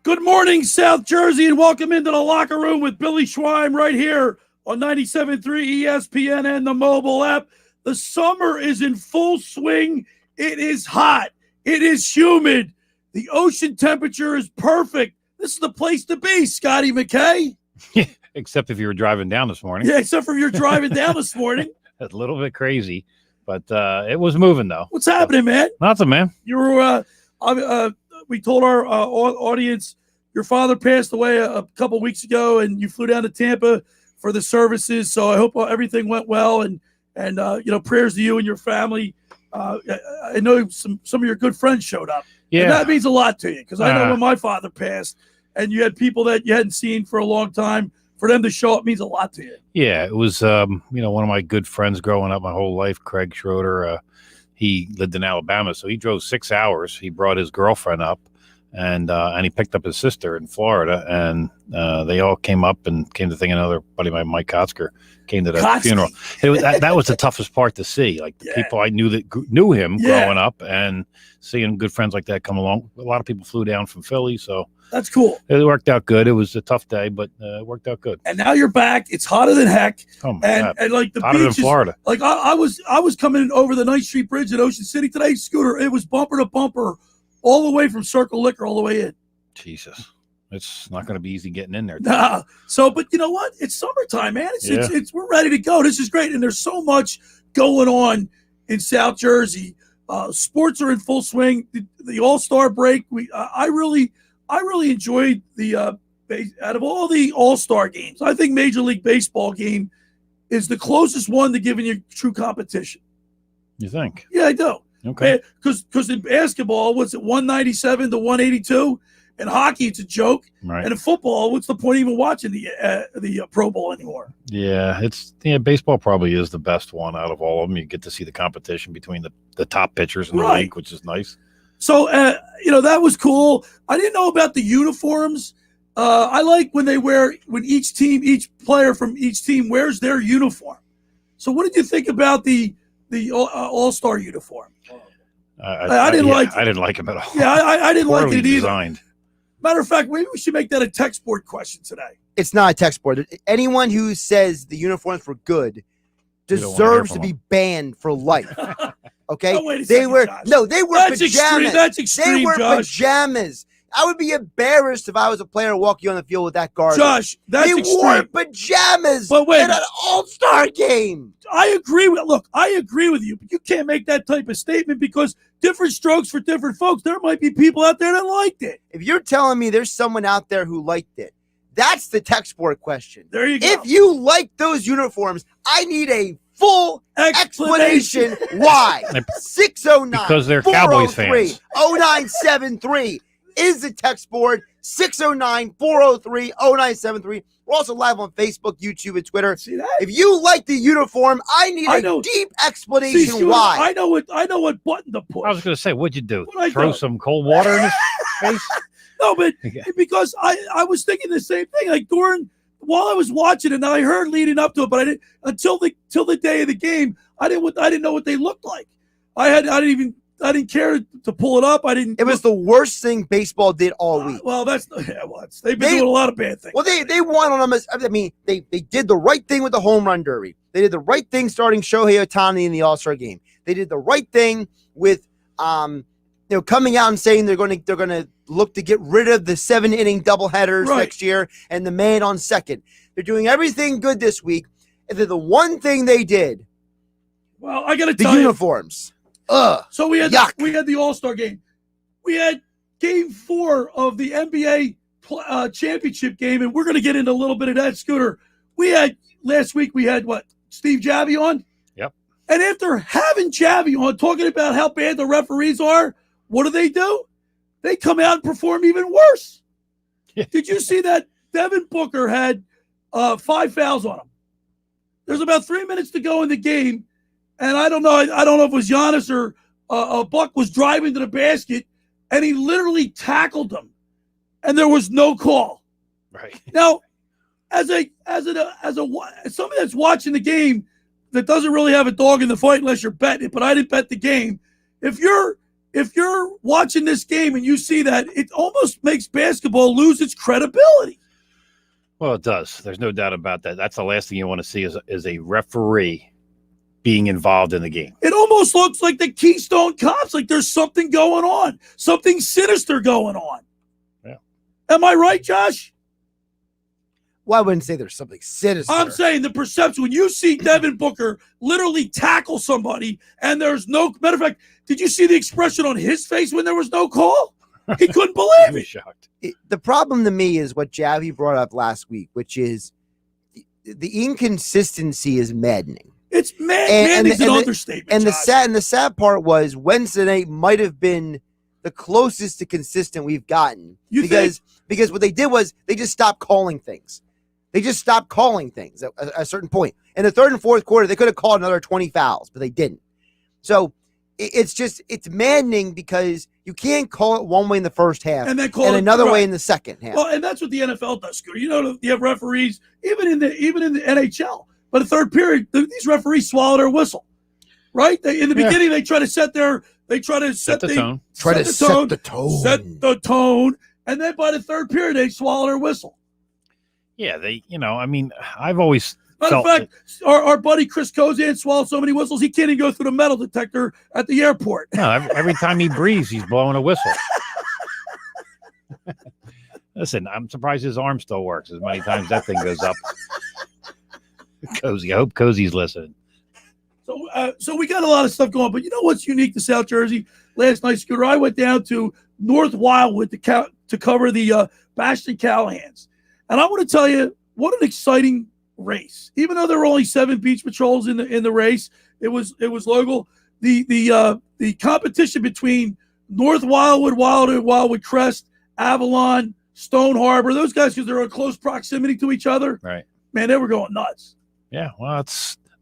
Good morning, South Jersey, and welcome into the locker room with Billy Schweim right here on 97.3 ESPN and the mobile app. The summer is in full swing. It is hot. It is humid. The ocean temperature is perfect. This is the place to be, Scotty McKay. Yeah, except if you were driving down this morning. Yeah, except for you're driving down this morning. A little bit crazy, but it was moving, though. What's happening, man? Nothing, man. You were, we told our audience your father passed away a couple weeks ago, and you flew down to Tampa for the services. So I hope everything went well, and prayers to you and your family. I know some of your good friends showed up. Yeah, and that means a lot to you, because I know when my father passed, and you had people that you hadn't seen for a long time. For them to show up means a lot to you. Yeah, it was one of my good friends growing up my whole life, Craig Schroeder. He lived in Alabama, so he drove 6 hours. He brought his girlfriend up, and he picked up his sister in Florida, and they all came up, and came to think another buddy of mine, Mike Kotzker, came to the funeral. That was the toughest part to see, like the people I knew that knew him growing up, and seeing good friends like that come along. A lot of people flew down from Philly, so that's cool. It worked out good. It was a tough day, but it worked out good. And now you're back. It's hotter than heck. Oh my God. And like the hotter beaches, than Florida. Like I was coming over the 9th Street Bridge at Ocean City today, Scooter. It was bumper to bumper all the way from Circle Liquor all the way in. Jesus. It's not going to be easy getting in there. Nah. So, but you know what? It's summertime, man. It's we're ready to go. This is great. And there's so much going on in South Jersey. Sports are in full swing. The All-Star break. I really enjoyed the out of all the All-Star games. I think Major League Baseball game is the closest one to giving you true competition. You think? Yeah, I do. Okay. Because in basketball, what's it, 197 to 182? In hockey, it's a joke. Right. And in football, what's the point of even watching the Pro Bowl anymore? Yeah, baseball probably is the best one out of all of them. You get to see the competition between the top pitchers in the league, which is nice. So, that was cool. I didn't know about the uniforms. I like when each player from each team wears their uniform. So what did you think about the All-Star uniform? I didn't like it. I didn't like him at all. Yeah, I didn't like it either. Designed. Matter of fact, maybe we should make that a text board question today. It's not a text board. Anyone who says the uniforms were good deserves to be banned for life. Okay? No, wait a second, Josh. They were pajamas. Extreme. That's extreme, They were Josh. pajamas. I would be embarrassed if I was a player walking on the field with that guard. Josh, that's they extreme. wore pajamas But wait, at an All-Star game. I agree with you, but you can't make that type of statement because different strokes for different folks. There might be people out there that liked it. If you're telling me there's someone out there who liked it, that's the text board question. There you go. If you like those uniforms, I need a full explanation why. 609 because they're Cowboys fans. 0973 is the text board. 609-403-0973. We're also live on Facebook, YouTube, and Twitter. See that? If you like the uniform, I need a deep explanation why. I know what button to push. I was going to say, what'd you do? What'd Throw some cold water in his face? No, but because I was thinking the same thing. Like while I was watching it, and I heard leading up to it, but I didn't until the day of the game. I didn't know what they looked like. I didn't care to pull it up. It was the worst thing baseball did all week. Well, they've been doing a lot of bad things. Well, they won on them. They did the right thing with the home run derby. They did the right thing starting Shohei Ohtani in the All-Star game. They did the right thing with coming out and saying they're going to look to get rid of the 7-inning doubleheaders next year and the man on second. They're doing everything good this week. And then the one thing they did. Well, I got to tell you, the uniforms. So we had the All-Star game. We had Game 4 of the NBA championship game, and we're going to get into a little bit of that, Scooter. Last week we had Steve Javi on? Yep. And after having Javi on, talking about how bad the referees are, what do? They come out and perform even worse. Yeah. Did you see that Devin Booker had 5 fouls on him? There's about 3 minutes to go in the game. And I don't know if it was Giannis or Buck was driving to the basket, and he literally tackled him, and there was no call. Right now, as somebody that's watching the game that doesn't really have a dog in the fight unless you're betting it, but I didn't bet the game. If if you're watching this game and you see that, it almost makes basketball lose its credibility. Well, it does. There's no doubt about that. That's the last thing you want to see is a referee being involved in the game. It almost looks like the Keystone Cops, like there's something going on, something sinister going on. Yeah. Am I right, Josh? Well, I wouldn't say there's something sinister. I'm saying the perception, when you see Devin Booker literally tackle somebody and there's no, matter of fact, did you see the expression on his face when there was no call? He couldn't believe I was it. shocked. The problem to me is what Javi brought up last week, which is the inconsistency is maddening. It's maddening's an understatement. And Josh. the sad part was Wednesday night might have been the closest to consistent we've gotten. Because what they did was they just stopped calling things. They just stopped calling things at a certain point. In the third and fourth quarter, they could have called another 20 fouls, but they didn't. So it's maddening because you can't call it one way in the first half and then call and it another right. way in the second half. Well, and that's what the NFL does, Scooter. You know, you have referees even in the NHL. But the third period, these referees swallow their whistle, right? In the beginning, they try to set the tone. Set the tone, and then by the third period, they swallow their whistle. Yeah, I've always Matter of fact, our buddy Chris Kozan swallowed so many whistles, he can't even go through the metal detector at the airport. No, every time he breathes, he's blowing a whistle. Listen, I'm surprised his arm still works as many times that thing goes up. Cozy, I hope Cozy's listening. So we got a lot of stuff going, but you know what's unique to South Jersey? Last night, Scooter, I went down to North Wildwood to cover the Bastion Callahans. And I want to tell you, what an exciting race. Even though there were only 7 beach patrols in the race, it was local. The competition between North Wildwood, Wildwood Crest, Avalon, Stone Harbor, those guys, because they're in close proximity to each other. Right. Man, they were going nuts. Yeah, well,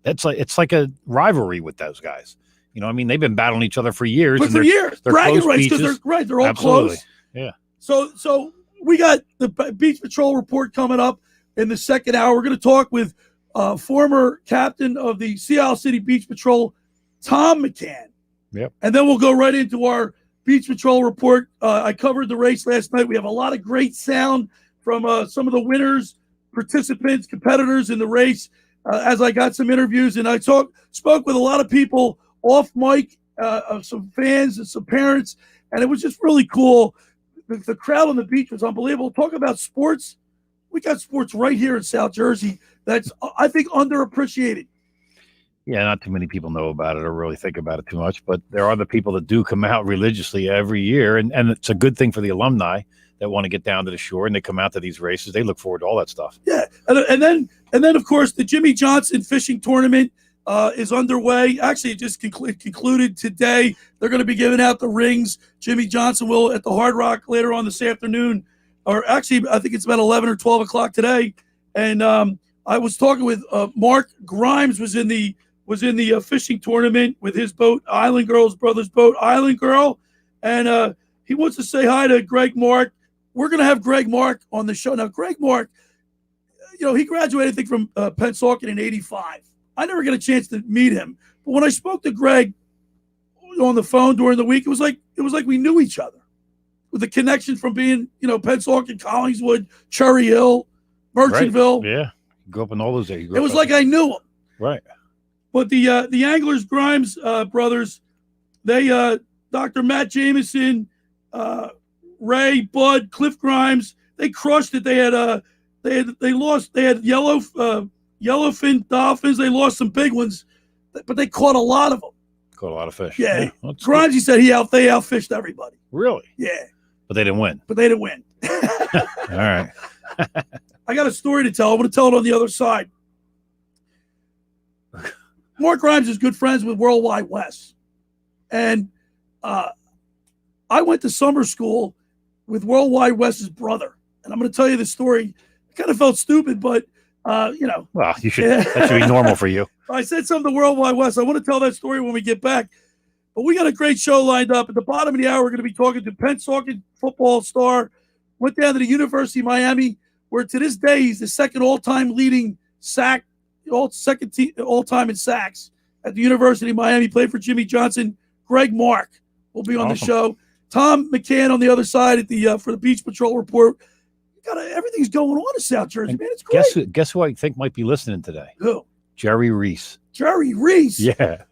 it's like a rivalry with those guys. You know, I mean, they've been battling each other for years. But for years, bragging rights, because they're all Absolutely. close. Yeah. So we got the Beach Patrol report coming up in the second hour. We're going to talk with former captain of the Sea Isle City Beach Patrol, Tom McCann. Yep. And then we'll go right into our Beach Patrol report. I covered the race last night. We have a lot of great sound from some of the winners, participants, competitors in the race. As I got some interviews, and I spoke with a lot of people off mic, of some fans and some parents, and it was just really cool. The crowd on the beach was unbelievable. Talk about sports. We got sports right here in South Jersey that's, I think, underappreciated. Yeah, not too many people know about it or really think about it too much, but there are the people that do come out religiously every year, and it's a good thing for the alumni that want to get down to the shore and they come out to these races. They look forward to all that stuff. Yeah, and then of course the Jimmy Johnson fishing tournament is underway. Actually, it just concluded today. They're going to be giving out the rings. Jimmy Johnson will at the Hard Rock later on this afternoon, or actually I think it's about 11 or 12 o'clock today. And I was talking with Mark Grimes was in the fishing tournament with his boat, Island Girl's brother's boat, Island Girl, and he wants to say hi to Greg Mark. We're going to have Greg Mark on the show. Now, Greg Mark, he graduated, I think, from Pennsauken in 85. I never got a chance to meet him. But when I spoke to Greg on the phone during the week, it was like we knew each other. With the connection from being, Pennsauken, Collingswood, Cherry Hill, Merchantville. Right. Yeah. Grew up in all those areas. It was like I knew him. Right. But the Anglers Grimes brothers, they Dr. Matt Jameson, Ray, Bud, Cliff Grimes, they crushed it. They had yellowfin dolphins. They lost some big ones, but they caught a lot of them. Caught a lot of fish. Yeah. Grimes, he said they outfished everybody. Really? Yeah. But they didn't win. All right. I got a story to tell. I'm going to tell it on the other side. Mark Grimes is good friends with Worldwide Wes. And I went to summer school with Worldwide Wes's brother. And I'm going to tell you the story. I kind of felt stupid, but, Well, you should. That should be normal for you. I said something to Worldwide Wes. I want to tell that story when we get back. But we got a great show lined up. At the bottom of the hour, we're going to be talking to Pennsauken football star. Went down to the University of Miami, where to this day he's the second all-time leading all-time in sacks at the University of Miami. Played for Jimmy Johnson. Greg Mark will be on the Awesome. show. Tom McKay on the other side at the for the Beach Patrol Report. Everything's going on in South Jersey, And man. It's great. Guess who I think might be listening today? Who? Jerry Reese. Jerry Reese. Yeah.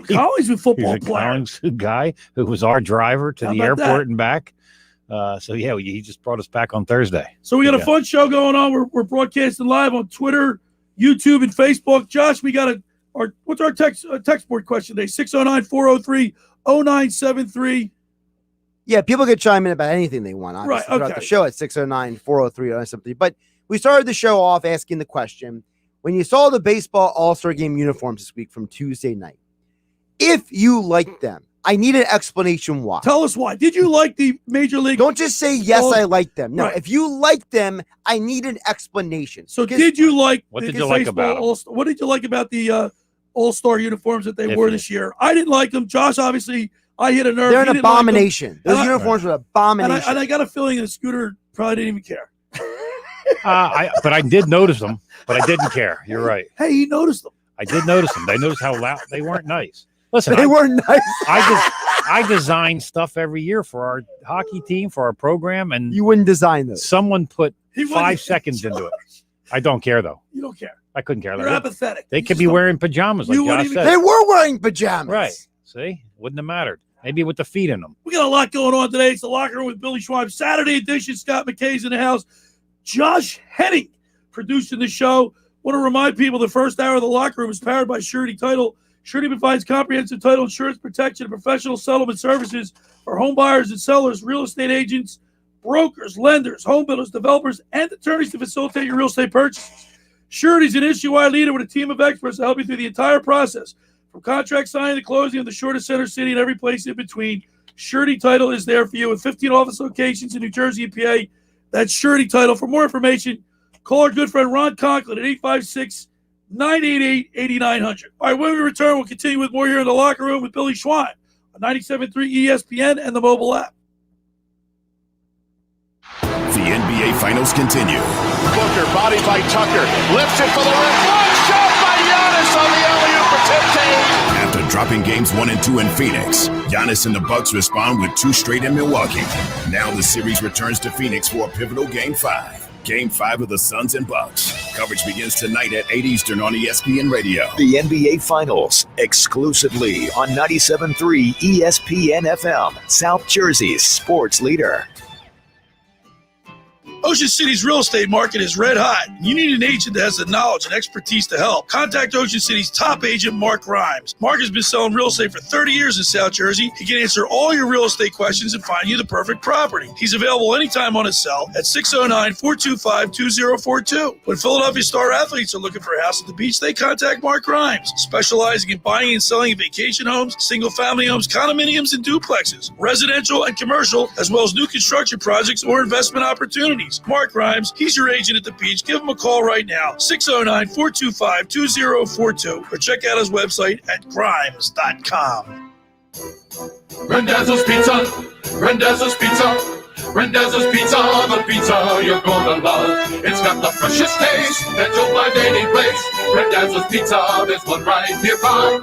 Collins with football He's a player. Collins guy who was our driver to How the about airport that? and back. So yeah, he just brought us back on Thursday. So we got a Yeah. fun show going on. We're broadcasting live on Twitter, YouTube, and Facebook. Josh, we got what's our text board question today? 609-403-0973. Yeah, people can chime in about anything they want, obviously, Right, throughout okay. the show at 609-403-0973. But we started the show off asking the question, when you saw the baseball All-Star Game uniforms this week from Tuesday night, if you liked them, I need an explanation why. Tell us why. Did you like the Major League? Don't just say, yes, All- I like them. No, Right. if you like them, I need an explanation. So Because did you like What the did you like baseball about 'em? All-Star? What did you like about the All-Star uniforms that they If wore you- this year? I didn't like them. Josh, obviously, I hit a nerve. they're He an didn't like 'em. abomination. Those And I- uniforms were an And abomination. I got a feeling that Scooter probably didn't even care. But I did notice them, but I didn't care. You're right. Hey, he noticed them. I did notice them. I noticed how loud they weren't nice. Listen, They were nice. I design stuff every year for our hockey team, for our program, and You wouldn't design those. someone put He wouldn't 5 even seconds into it. charge. I don't care though. You don't care. I couldn't care. You're They, apathetic. they You could just be don't- wearing pajamas, like You wouldn't Josh even- said. They were wearing pajamas. Right. See, wouldn't have mattered. Maybe with the feet in them. We got a lot going on today. It's the Locker Room with Billy Schweim. Saturday edition. Scott McKay's in the house. Josh Henning producing the show. Want to remind people the first hour of the Locker Room is powered by Surety Title. Surety provides comprehensive title insurance protection and professional settlement services for home buyers and sellers, real estate agents, brokers, lenders, home builders, developers, and attorneys to facilitate your real estate purchases. Surety is an issue-wide leader with a team of experts to help you through the entire process, from contract signing to closing in the shortest center city and every place in between. Surety Title is there for you with 15 office locations in New Jersey and PA. That's Surety Title. For more information, call our good friend Ron Conklin at 856-988-8900. All right, when we return, we'll continue with more here in the Locker Room with Billy Schweim on 97.3 ESPN and the mobile app. The NBA Finals continue. Booker, body by Tucker, lifts it for the win. One shot by Giannis on the alley-oop for Tim Kaine. After dropping games 1 and 2 in Phoenix, Giannis and the Bucks respond with 2 straight in Milwaukee. Now the series returns to Phoenix for a pivotal Game 5. Game 5 of the Suns and Bucks. Coverage begins tonight at 8 Eastern on ESPN Radio. The NBA Finals, exclusively on 97.3 ESPN FM, South Jersey's sports leader. Ocean City's real estate market is red hot. You need an agent that has the knowledge and expertise to help. Contact Ocean City's top agent, Mark Grimes. Mark has been selling real estate for 30 years in South Jersey. He can answer all your real estate questions and find you the perfect property. He's available anytime on his cell at 609-425-2042. When Philadelphia star athletes are looking for a house at the beach, they contact Mark Grimes, specializing in buying and selling vacation homes, single-family homes, condominiums, and duplexes, residential and commercial, as well as new construction projects or investment opportunities. Mark Grimes, he's your agent at the beach. Give him a call right now, 609-425-2042, or check out his website at grimes.com. Rendezvous Pizza, Rendezvous Pizza, Rendezvous Pizza, the pizza you're gonna love. It's got the freshest taste that you'll find any place. Rendezvous Pizza, there's one right nearby.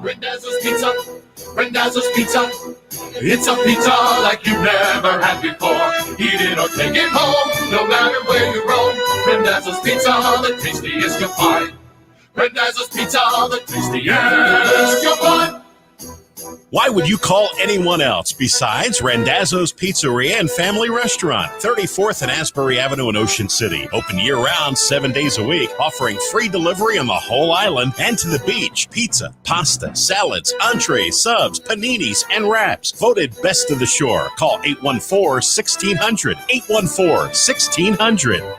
Rendezvous Pizza, Rendezvous Pizza. It's a pizza like you've never had before. Eat it or take it home, no matter where you roam. Rendezvous Pizza, the tastiest you'll find. Rendezvous Pizza, the tastiest you'll find. Why would you call anyone else besides Randazzo's Pizzeria and Family Restaurant, 34th and Asbury Avenue in Ocean City. Open year-round, 7 days a week, offering free delivery on the whole island and to the beach. Pizza, pasta, salads, entrees, subs, paninis, and wraps. Voted best of the shore. Call 814-1600. 814-1600.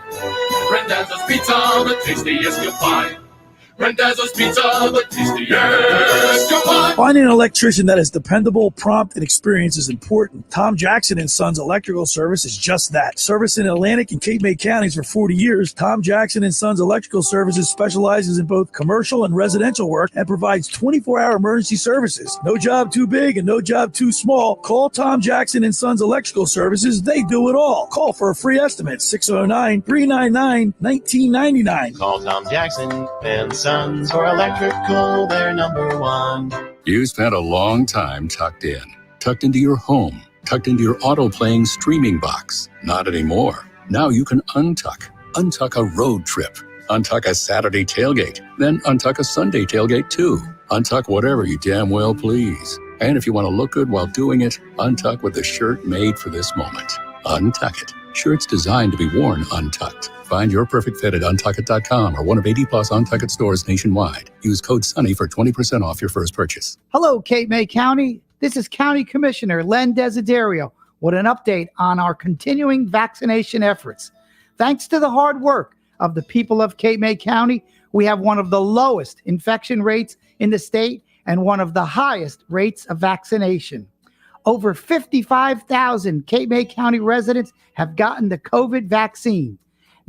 Rendezvous Pizza, the tastiest you'll find. Rendezvous Pizza, the tastiest you'll find. Finding an electrician that is dependable, prompt, and experienced is important. Tom Jackson & Sons Electrical Service is just that. Service in Atlantic and Cape May counties for 40 years, Tom Jackson & Sons Electrical Services specializes in both commercial and residential work and provides 24-hour emergency services. No job too big and no job too small. Call Tom Jackson & Sons Electrical Services. They do it all. Call for a free estimate, 609-399-1999. Call Tom Jackson and Sons for electrical, they're number one. You spent a long time tucked into your home, tucked into your auto-playing streaming box. Not anymore. Now you can untuck a road trip, untuck a Saturday tailgate, then untuck a Sunday tailgate too. Untuck whatever you damn well please. And if you want to look good while doing it, untuck with a shirt made for this moment. Untuck it. Shirts designed to be worn untucked. Find your perfect fit at untuckit.com or one of 80 plus Untuckit stores nationwide. Use code SUNNY for 20% off your first purchase. Hello, Cape May County. This is County Commissioner Len Desiderio with an update on our continuing vaccination efforts. Thanks to the hard work of the people of Cape May County, we have one of the lowest infection rates in the state and one of the highest rates of vaccination. Over 55,000 Cape May County residents have gotten the COVID vaccine.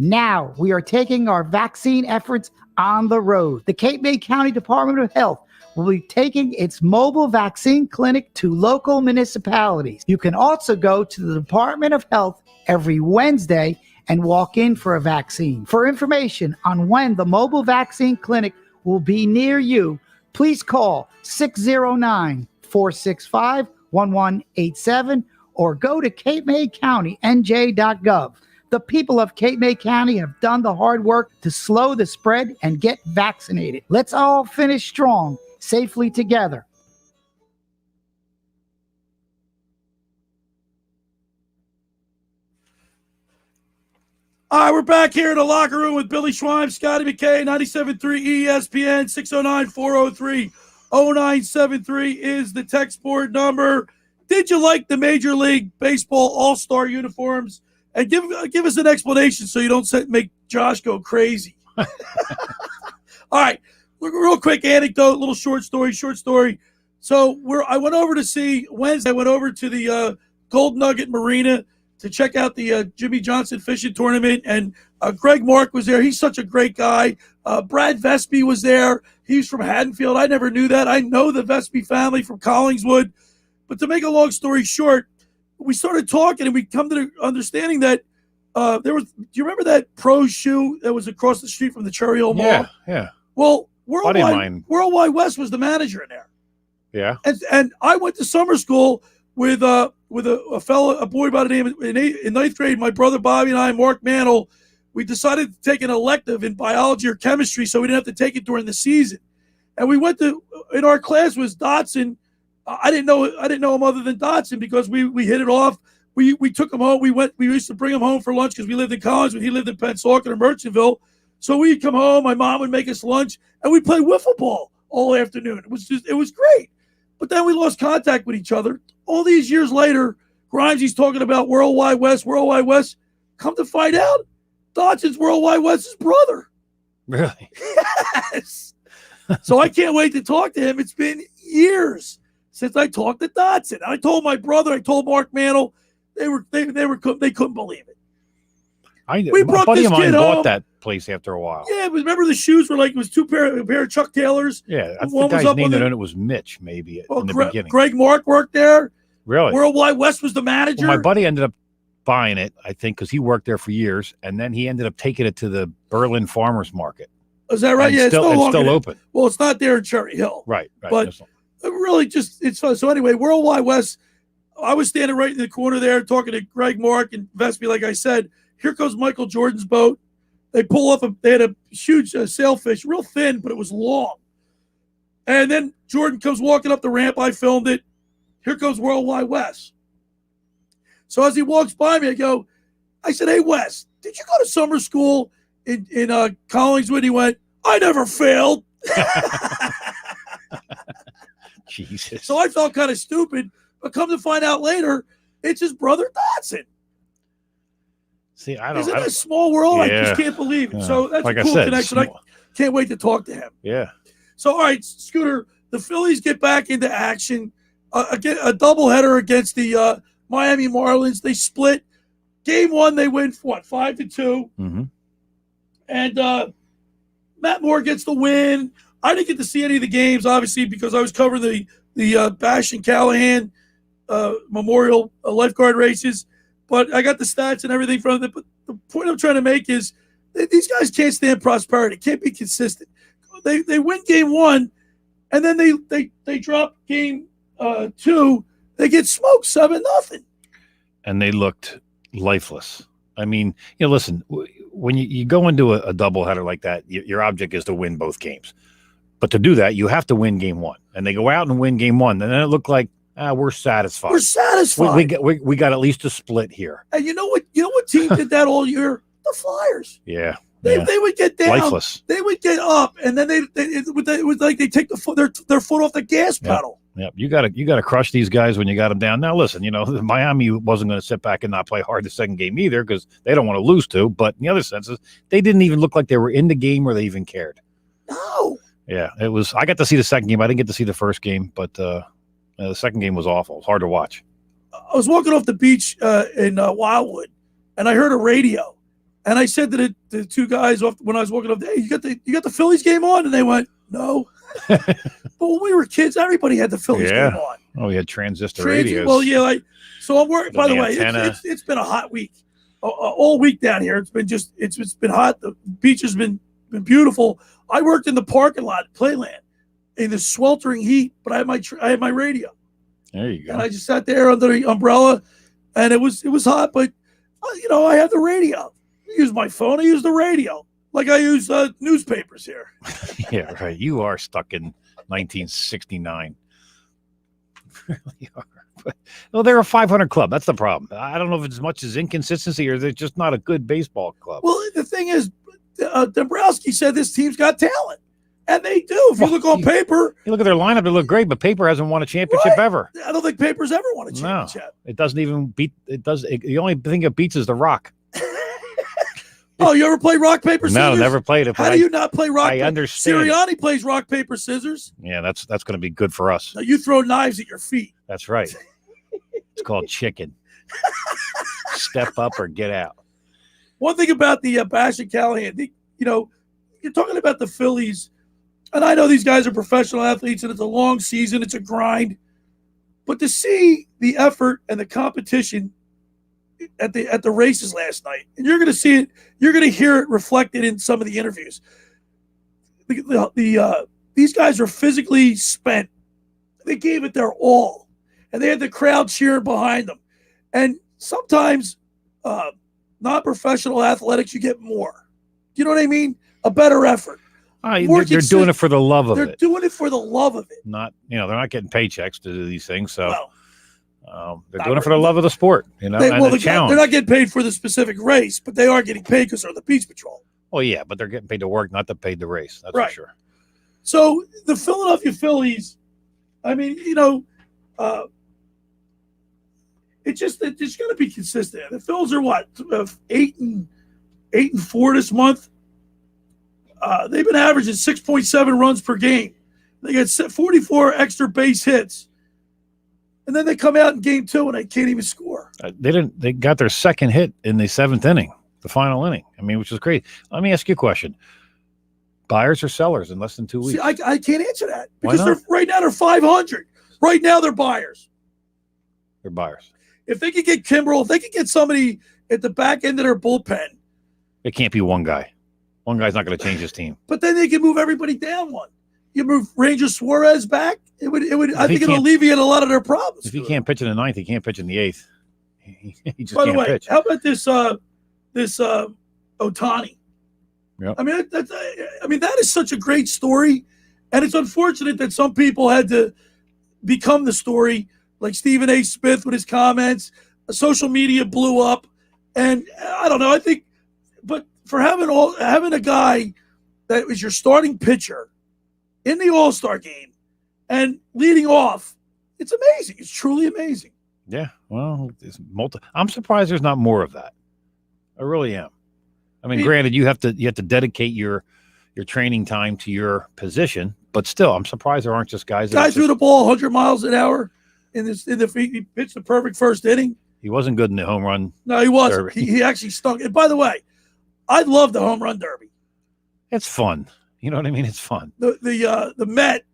Now we are taking our vaccine efforts on the road. The Cape May County Department of Health will be taking its mobile vaccine clinic to local municipalities. You can also go to the Department of Health every Wednesday and walk in for a vaccine. For information on when the mobile vaccine clinic will be near you, please call 609-465-1187 or go to capemaycountynj.gov. The people of Cape May County have done the hard work to slow the spread and get vaccinated. Let's all finish strong, safely together. All right, we're back here in the locker room with Billy Schweim, Scotty McKay, 97.3 ESPN, 609-403-0973 is the text board number. Did you like the Major League Baseball All-Star uniforms? And give us an explanation so you don't make Josh go crazy. All right, real quick anecdote, little short story. So I went over to see Wednesday. I went over to the Gold Nugget Marina to check out the Jimmy Johnson fishing tournament, and Greg Mark was there. He's such a great guy. Brad Vespi was there. He's from Haddonfield. I never knew that. I know the Vespi family from Collingswood. But to make a long story short, we started talking, and we come to the understanding that there was. Do you remember that Pro shoe that was across the street from the Cherry Hill Mall? Yeah. Well, Worldwide West was the manager in there. Yeah. And I went to summer school with a boy by the name in ninth grade. My brother Bobby and I, Mark Mantle, we decided to take an elective in biology or chemistry, so we didn't have to take it during the season. And we went in our class was Dotson. I didn't know him other than Dotson because we hit it off. We took him home. We used to bring him home for lunch because we lived in Collinswood. He lived in Pennsauken or Merchantville. So we'd come home. My mom would make us lunch, and we'd play wiffle ball all afternoon. It was great. But then we lost contact with each other. All these years later, Grimesy's talking about Worldwide West. Come to find out, Dotson's Worldwide West's brother. Really? Yes. So I can't wait to talk to him. It's been years since I talked to Dotson. I told my brother, I told Mark Mantle, they couldn't believe it. We brought buddy of mine bought that place after a while. Yeah, remember the shoes were like it was a pair of Chuck Taylors. Yeah, that's the guy's name, and it was Mitch maybe in the beginning. Greg Mark worked there. Really? Worldwide West was the manager. Well, my buddy ended up buying it, I think, because he worked there for years, and then he ended up taking it to the Berlin Farmers Market. Is that right? And yeah, it's still open. Well, it's not there in Cherry Hill. Right. But really, it's fun. So anyway, Worldwide West. I was standing right in the corner there talking to Greg Mark and Vespi. Like I said, here goes Michael Jordan's boat. They pull up. They had a huge sailfish, real thin, but it was long. And then Jordan comes walking up the ramp. I filmed it. Here comes Worldwide West. So as he walks by me, I said, "Hey, Wes, did you go to summer school in Collingswood?" He went, "I never failed." Jesus. So I felt kind of stupid, but come to find out later, it's his brother Dotson. See, Isn't it a small world? Yeah. I just can't believe it. Yeah. So that's like a cool connection. I can't wait to talk to him. Yeah. So, all right, Scooter, the Phillies get back into action. Again, a doubleheader against the Miami Marlins. They split. Game one, they win, 5-2. Mm-hmm. And Matt Moore gets the win. I didn't get to see any of the games, obviously, because I was covering the Bash and Callahan Memorial lifeguard races. But I got the stats and everything from it. But the point I'm trying to make is these guys can't stand prosperity, can't be consistent. They win game one, and then they drop game 2. They get smoked 7-0. And they looked lifeless. I mean, listen, when you go into a doubleheader like that, your object is to win both games. But to do that, you have to win game 1. And they go out and win game 1. And then it looked like, we're satisfied. We're satisfied. We got at least a split here. And you know what team did that all year? The Flyers. Yeah. They would get down. Lifeless. They would get up, and then it was like they take their foot off the gas pedal. Yep. You got to crush these guys when you got them down. Now, listen, Miami wasn't going to sit back and not play hard the second game either because they don't want to lose to. But in the other senses, they didn't even look like they were in the game or they even cared. No. Yeah, it was. I got to see the second game. I didn't get to see the first game, but the second game was awful. It was hard to watch. I was walking off the beach in Wildwood, and I heard a radio, and I said to the two guys when I was walking up, "Hey, you got the Phillies game on?" And they went, "No." But when we were kids, everybody had the Phillies game on. Oh, we had transistor radios. Well, yeah. So I'm worried. By the way, it's been a hot week, all week down here. It's been hot. The beach has been beautiful. I worked in the parking lot, Playland, in the sweltering heat, but I had my radio. There you go. And I just sat there under the umbrella, and it was hot, but I had the radio. I used my phone. I used the radio. Like I use newspapers here. Yeah, right. You are stuck in 1969. Really are. But, well, they're a 500 club. That's the problem. I don't know if it's as much as inconsistency or they're just not a good baseball club. Well, the thing is, Dombrowski said this team's got talent. And they do. If you look on paper. You look at their lineup, they look great, but Paper hasn't won a championship ever. I don't think Paper's ever won a championship. No, it doesn't even beat. The only thing it beats is The Rock. Oh, you ever play rock, paper, scissors? No, never played it. How do you not play rock? I understand. Sirianni plays rock, paper, scissors. Yeah, that's going to be good for us. Now you throw knives at your feet. That's right. It's called chicken. Step up or get out. One thing about the Bash and Callahan, you're talking about the Phillies, and I know these guys are professional athletes, and it's a long season, it's a grind, but to see the effort and the competition at the races last night, and you're going to see it, you're going to hear it reflected in some of the interviews. These guys are physically spent. They gave it their all, and they had the crowd cheering behind them. And sometimes, non-professional athletics, you get more. You know what I mean? A better effort. They're doing it for the love of it. They're doing it for the love of it. Not, they're not getting paychecks to do these things, so. They're doing it for the love of the sport, and the challenge. They're not getting paid for the specific race, but they are getting paid because they're the Beach Patrol. Well, yeah, but they're getting paid to work, not to pay the race. That's right. For sure. So the Philadelphia Phillies, I mean, it's just got to be consistent. The Phils are what 8-4 this month. They've been averaging 6.7 runs per game. They got 44 extra base hits. And then they come out in game 2 and they can't even score. They got their second hit in the 7th inning, the final inning. I mean, which is crazy. Let me ask you a question. Buyers or sellers in less than 2 weeks? See, I can't answer that because right now they're 500. Right now they're buyers. They're buyers. If they could get Kimbrel, if they could get somebody at the back end of their bullpen. It can't be one guy. One guy's not going to change his team. But then they can move everybody down one. You move Ranger Suarez back, it would. I think it'll alleviate a lot of their problems. If he can't pitch in the 9th, he can't pitch in the 8th. He just By the can't way, pitch. how about this Ohtani? Yep. I mean, that is such a great story, and it's unfortunate that some people had to become the story, like Stephen A. Smith with his comments. Social media blew up, and I don't know. I think, but for having a guy that was your starting pitcher in the All-Star game and leading off, it's amazing. It's truly amazing. Yeah, well, I'm surprised there's not more of that. I really am. I mean, granted, you have to dedicate your training time to your position, but still, I'm surprised there aren't just guys. Guy threw the ball 100 miles an hour he pitched the perfect first inning. He wasn't good in the home run. No, he wasn't. He actually stunk. And by the way, I love the home run derby. It's fun. You know what I mean? It's fun. The Met.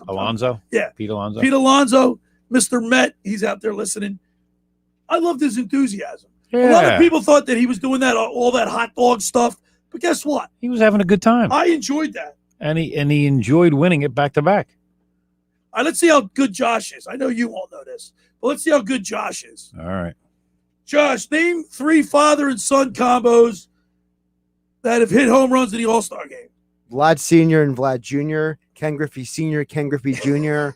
Alonso? Yeah. Pete Alonso. Pete Alonso, Mr. Met. He's out there listening. I loved his enthusiasm. Yeah. A lot of people thought that he was doing all that hot dog stuff. But guess what? He was having a good time. I enjoyed that. and he enjoyed winning it back to back. All right, let's see how good Josh is. I know you all know this, but let's see how good Josh is. All right. Josh, name 3 father and son combos that have hit home runs in the All-Star game. Vlad Sr. and Vlad Jr., Ken Griffey Sr., Ken Griffey Jr.,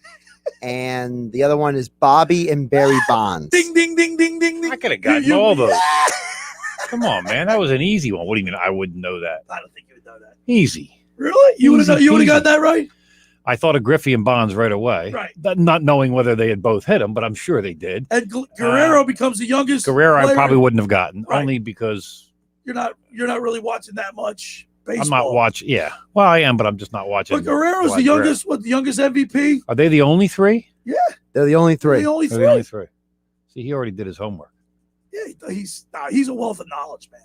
and the other one is Bobby and Barry Bonds. Ding, ding, ding, ding, ding, ding. I could have gotten all those. Come on, man. That was an easy one. What do you mean I wouldn't know that? I don't think you would know that. Easy. Really? You would have got that right? I thought of Griffey and Bonds right away. Right. Not knowing whether they had both hit him, but I'm sure they did. And Guerrero becomes the youngest. Guerrero player. I probably wouldn't have gotten, Right. only because You're not really watching that much baseball. I'm not watching. Yeah. Well, I am, but I'm just not watching. But Guerrero's the youngest. What, the youngest MVP? Are they the only 3? Yeah. They're the only 3. The only They're 3. the only 3. See, he already did his homework. Yeah, he's a wealth of knowledge, man.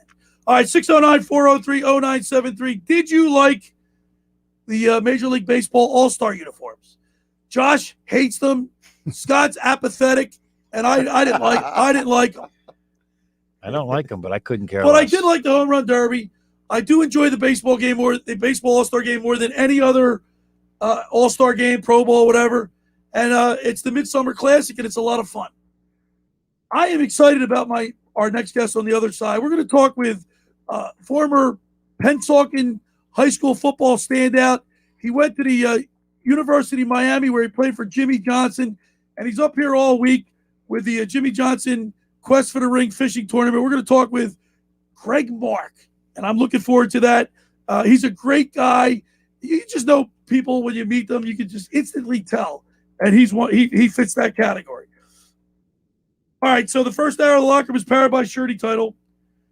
All right, 609-403-0973. Did you like the Major League Baseball All-Star uniforms? Josh hates them. Scott's apathetic, and I didn't like them. I don't like them, but I couldn't care But less. I did like the home run derby. I do enjoy the baseball All-Star game more than any other All-Star game, Pro Bowl, whatever. And it's the Midsummer Classic, and it's a lot of fun. I am excited about our next guest on the other side. We're going to talk with former Pennsauken high school football standout. He went to the University of Miami where he played for Jimmy Johnson, and he's up here all week with the Jimmy Johnson Quest for the Ring fishing tournament. We're going to talk with Greg Mark, and I'm looking forward to that. He's a great guy. You just know people when you meet them, you can just instantly tell, and he fits that category. All right, so the first hour of the locker room is powered by Surety Title.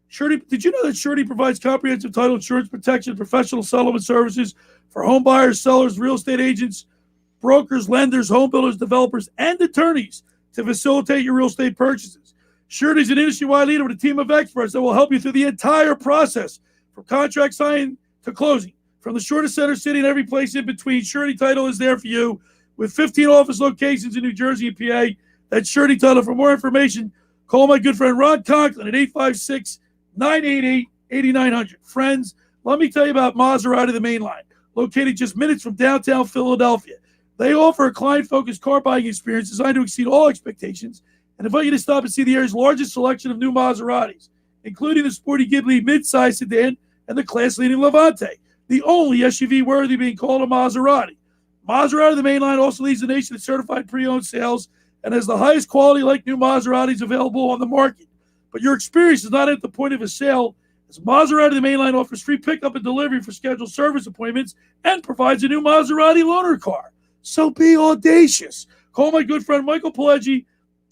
Surety, did you know that Surety provides comprehensive title insurance protection, professional settlement services for home buyers, sellers, real estate agents, brokers, lenders, home builders, developers, and attorneys to facilitate your real estate purchases? Surety is an industry-wide leader with a team of experts that will help you through the entire process, from contract signing to closing. From the shortest center city and every place in between, Surety Title is there for you with 15 office locations in New Jersey and PA. That's Surety Title. For more information, call my good friend Ron Conklin at 856-988-8900. Friends, let me tell you about Maserati, the main line, located just minutes from downtown Philadelphia. They offer a client-focused car buying experience designed to exceed all expectations and invite you to stop and see the area's largest selection of new Maseratis, including the sporty Ghibli mid-size sedan and the class-leading Levante, the only SUV worthy being called a Maserati. Maserati, the main line, also leads the nation in certified pre-owned sales and has the highest quality like new Maseratis available on the market. But your experience is not at the point of a sale, as Maserati, the main line, offers free pickup and delivery for scheduled service appointments and provides a new Maserati loaner car. So be audacious. Call my good friend Michael Pileggi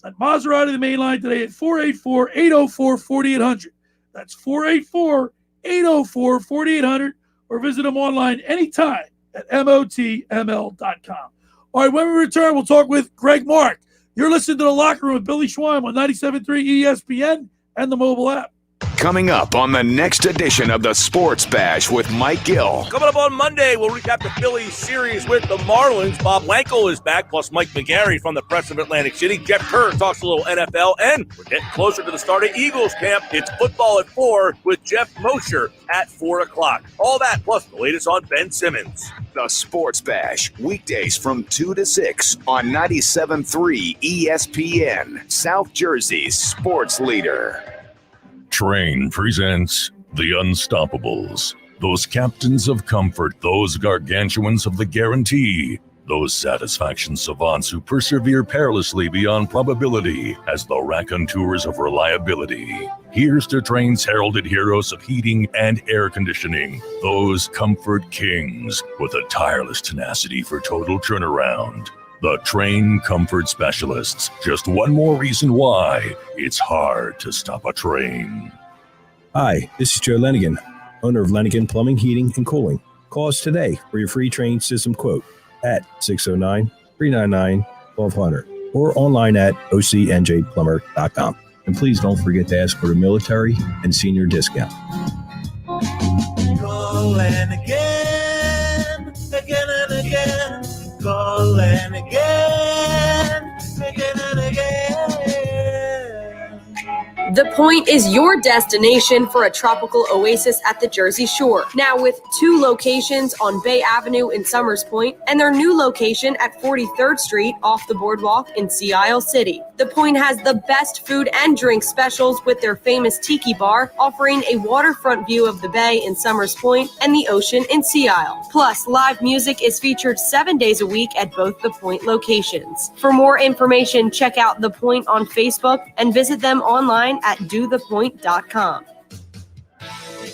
at Maserati, the main line, today at 484-804-4800. That's 484-804-4800, or visit them online anytime at motml.com. All right, when we return, we'll talk with Greg Mark. You're listening to The Locker Room with Billy Schweim on 97.3 ESPN and the mobile app. Coming up on the next edition of the Sports Bash with Mike Gill. Coming up on Monday, we'll recap the Phillies series with the Marlins. Bob Wankel is back, plus Mike McGarry from the Press of Atlantic City. Jeff Kerr talks a little NFL, and we're getting closer to the start of Eagles camp. It's football at 4 with Jeff Mosher at 4 o'clock. All that, plus the latest on Ben Simmons. The Sports Bash, weekdays from 2 to 6 on 97.3 ESPN, South Jersey's sports leader. Train presents The Unstoppables. Those captains of comfort, those gargantuans of the guarantee, those satisfaction savants who persevere perilously beyond probability as the raconteurs of reliability. Here's to Train's heralded heroes of heating and air conditioning, those comfort kings with a tireless tenacity for total turnaround. The Train Comfort Specialists. Just one more reason why it's hard to stop a train. Hi, this is Joe Lenigan, owner of Lenigan Plumbing, Heating, and Cooling. Call us today for your free train system quote at 609-399-1200 or online at ocnjplumber.com. And please don't forget to ask for the military and senior discount. Call Lenigan again and again. Call Lenigan again and again. The Point is your destination for a tropical oasis at the Jersey Shore. Now with 2 locations on Bay Avenue in Summers Point and their new location at 43rd Street off the boardwalk in Sea Isle City. The Point has the best food and drink specials with their famous Tiki Bar, offering a waterfront view of the bay in Summers Point and the ocean in Sea Isle. Plus, live music is featured 7 days a week at both The Point locations. For more information, check out The Point on Facebook and visit them online at dothepoint.com.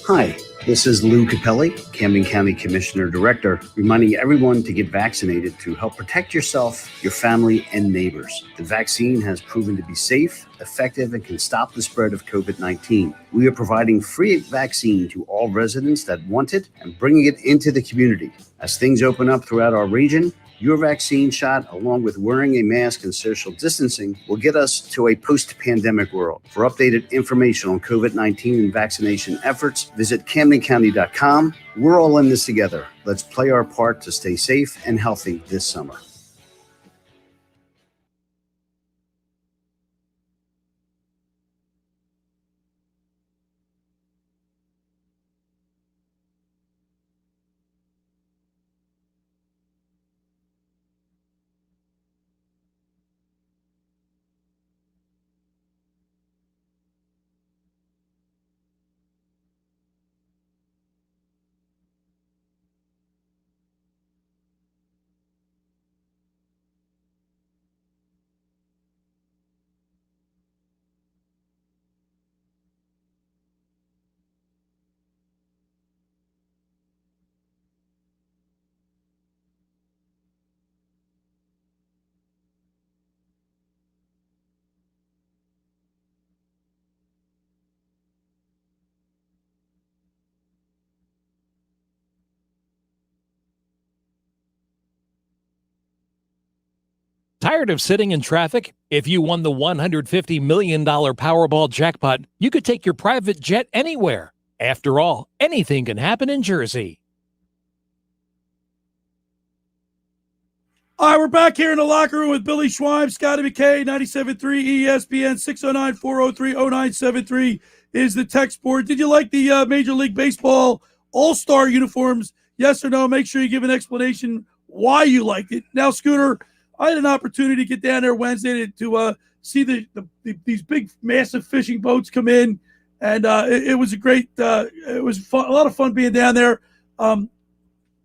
Hi, this is Lou Capelli, Camden County Commissioner Director, reminding everyone to get vaccinated to help protect yourself, your family, and neighbors. The vaccine has proven to be safe, effective, and can stop the spread of COVID-19. We are providing free vaccine to all residents that want it and bringing it into the community. As things open up throughout our region, your vaccine shot, along with wearing a mask and social distancing, will get us to a post-pandemic world. For updated information on COVID-19 and vaccination efforts, visit CamdenCounty.com. We're all in this together. Let's play our part to stay safe and healthy this summer. Tired of sitting in traffic? If you won the $150 million Powerball jackpot, you could take your private jet anywhere. After all, anything can happen in Jersey. All right, we're back here in the locker room with Billy Schweim, Scotty McKay, 97.3 ESPN, 609-403-0973 is the text board. Did you like the Major League Baseball All-Star uniforms? Yes or no? Make sure you give an explanation why you liked it. Now, Scooter, I had an opportunity to get down there Wednesday to see these big, massive fishing boats come in, and it was a great. It was fun, a lot of fun being down there.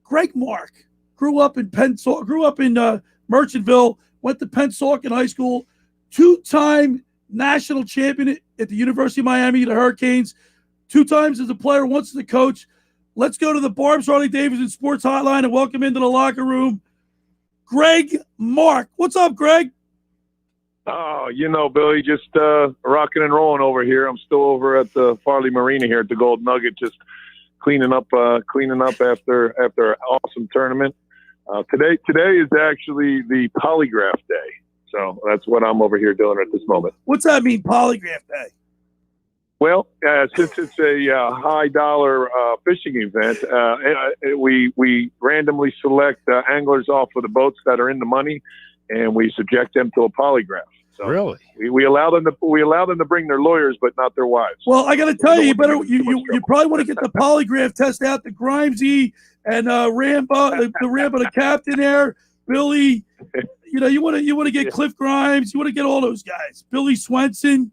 Greg Mark grew up in Merchantville, went to Pennsauken High School, 2-time national champion at the University of Miami, the Hurricanes, 2 times as a player, once as a coach. Let's go to the Barb's Harley-Davidson Sports Hotline and welcome into the locker room Greg Mark. What's up, Greg? Oh, Billy, just rocking and rolling over here. I'm still over at the Farley Marina here at the Gold Nugget, just cleaning up after an awesome tournament. Today is actually the polygraph day, so that's what I'm over here doing at this moment. What's that mean, polygraph day? Well, since it's a high-dollar fishing event, we randomly select anglers off of the boats that are in the money, and we subject them to a polygraph. So really, we allow them to bring their lawyers, but not their wives. Well, I got to tell you, you probably want to get the polygraph test out. The Grimesy and Rambo, the Rambo, the captain there, Billy. You want to get Cliff Grimes. You want to get all those guys. Billy Swenson.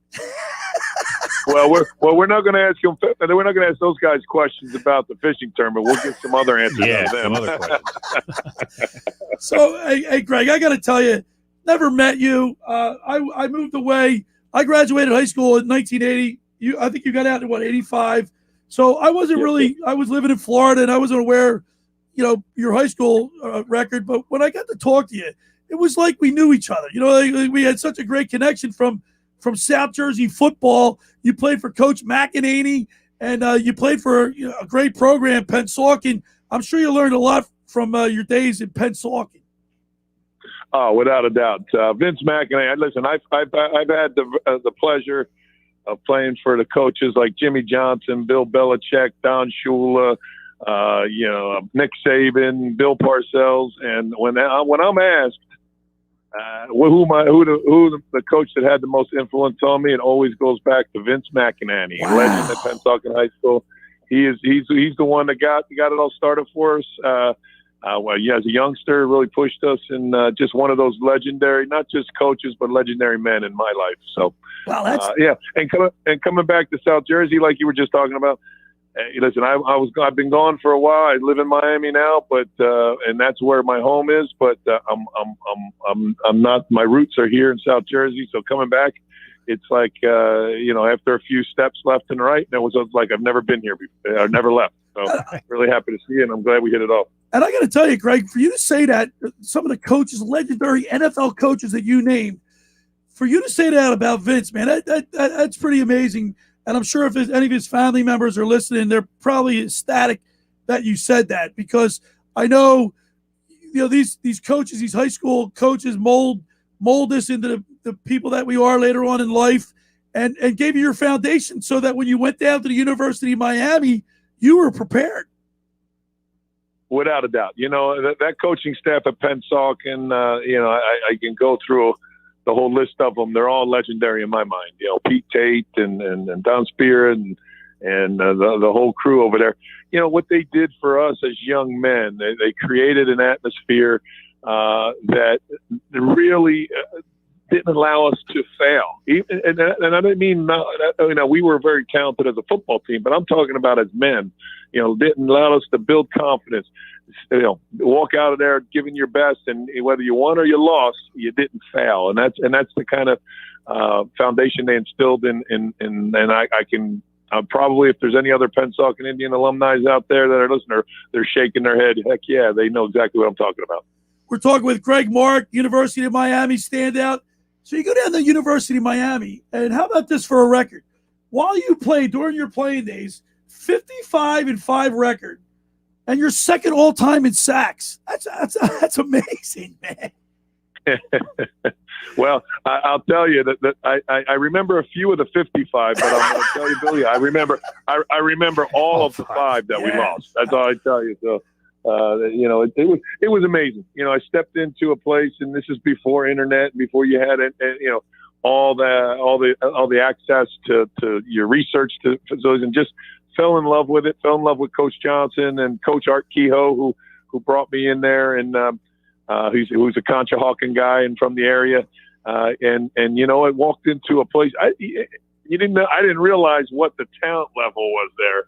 Well, we're not going to ask them. We're not going to ask those guys questions about the fishing tournament. We'll get some other answers out of them. Some other questions. So, hey, Greg, I got to tell you, never met you. I moved away. I graduated high school in 1980. I think you got out in 85. So I wasn't really. I was living in Florida, and I wasn't aware, your high school record. But when I got to talk to you, it was like we knew each other. We had such a great connection from South Jersey football. You played for Coach McEnany, and you played for a great program, Pennsauken. I'm sure you learned a lot from your days in Pennsauken. Oh, without a doubt, Vince McEnany. Listen, I've had the pleasure of playing for the coaches like Jimmy Johnson, Bill Belichick, Don Shula, Nick Saban, Bill Parcells, and when I'm asked Who the coach that had the most influence on me? It always goes back to Vince McInerney, legend at Pennsauken High School. He's the one that got it all started for us. As a youngster, really pushed us, and just one of those legendary, not just coaches, but legendary men in my life. So, And coming back to South Jersey, like you were just talking about. Hey, listen, I've been gone for a while. I live in Miami now, but and that's where my home is. But I'm not. My roots are here in South Jersey. So coming back, it's like after a few steps left and right, and it was like I've never been here before. I've never left. So really happy to see you, and I'm glad we hit it off. And I got to tell you, Greg, for you to say that, some of the coaches, legendary NFL coaches that you named, for you to say that about Vince, man, that's pretty amazing. And I'm sure if any of his family members are listening, they're probably ecstatic that you said that, because I know, these coaches, these high school coaches mold us into the people that we are later on in life, and gave you your foundation so that when you went down to the University of Miami, you were prepared. Without a doubt. That coaching staff at Pennsauken, I can go through the whole list of them. They're all legendary in my mind. Pete Tate and Don Spear and the whole crew over there. What they did for us as young men, they created an atmosphere that really didn't allow us to fail. And I don't mean we were very talented as a football team, but I'm talking about as men. Didn't allow us to build confidence. Walk out of there giving your best, and whether you won or you lost, you didn't fail. And that's the kind of foundation they instilled in. And I can probably, if there's any other Pennsauken Indian alumni out there that are listening, they're shaking their head. Heck yeah, they know exactly what I'm talking about. We're talking with Greg Mark, University of Miami standout. So you go down to the University of Miami, and how about this for a record? While you played during your playing days, 55-5 record, and you're second all time in sacks. That's amazing, man. Well, I'll tell you that I remember a few of the 55, but I'm going to tell you, Billy, I remember all of the 5 that we lost. That's all I tell you. So, it was amazing. I stepped into a place, and this is before internet, before you had it, all the access to your research to facilities, and just fell in love with it. Fell in love with Coach Johnson and Coach Art Kehoe, who brought me in there, and who's a Conshohocken guy and from the area. I walked into a place. I didn't realize what the talent level was there.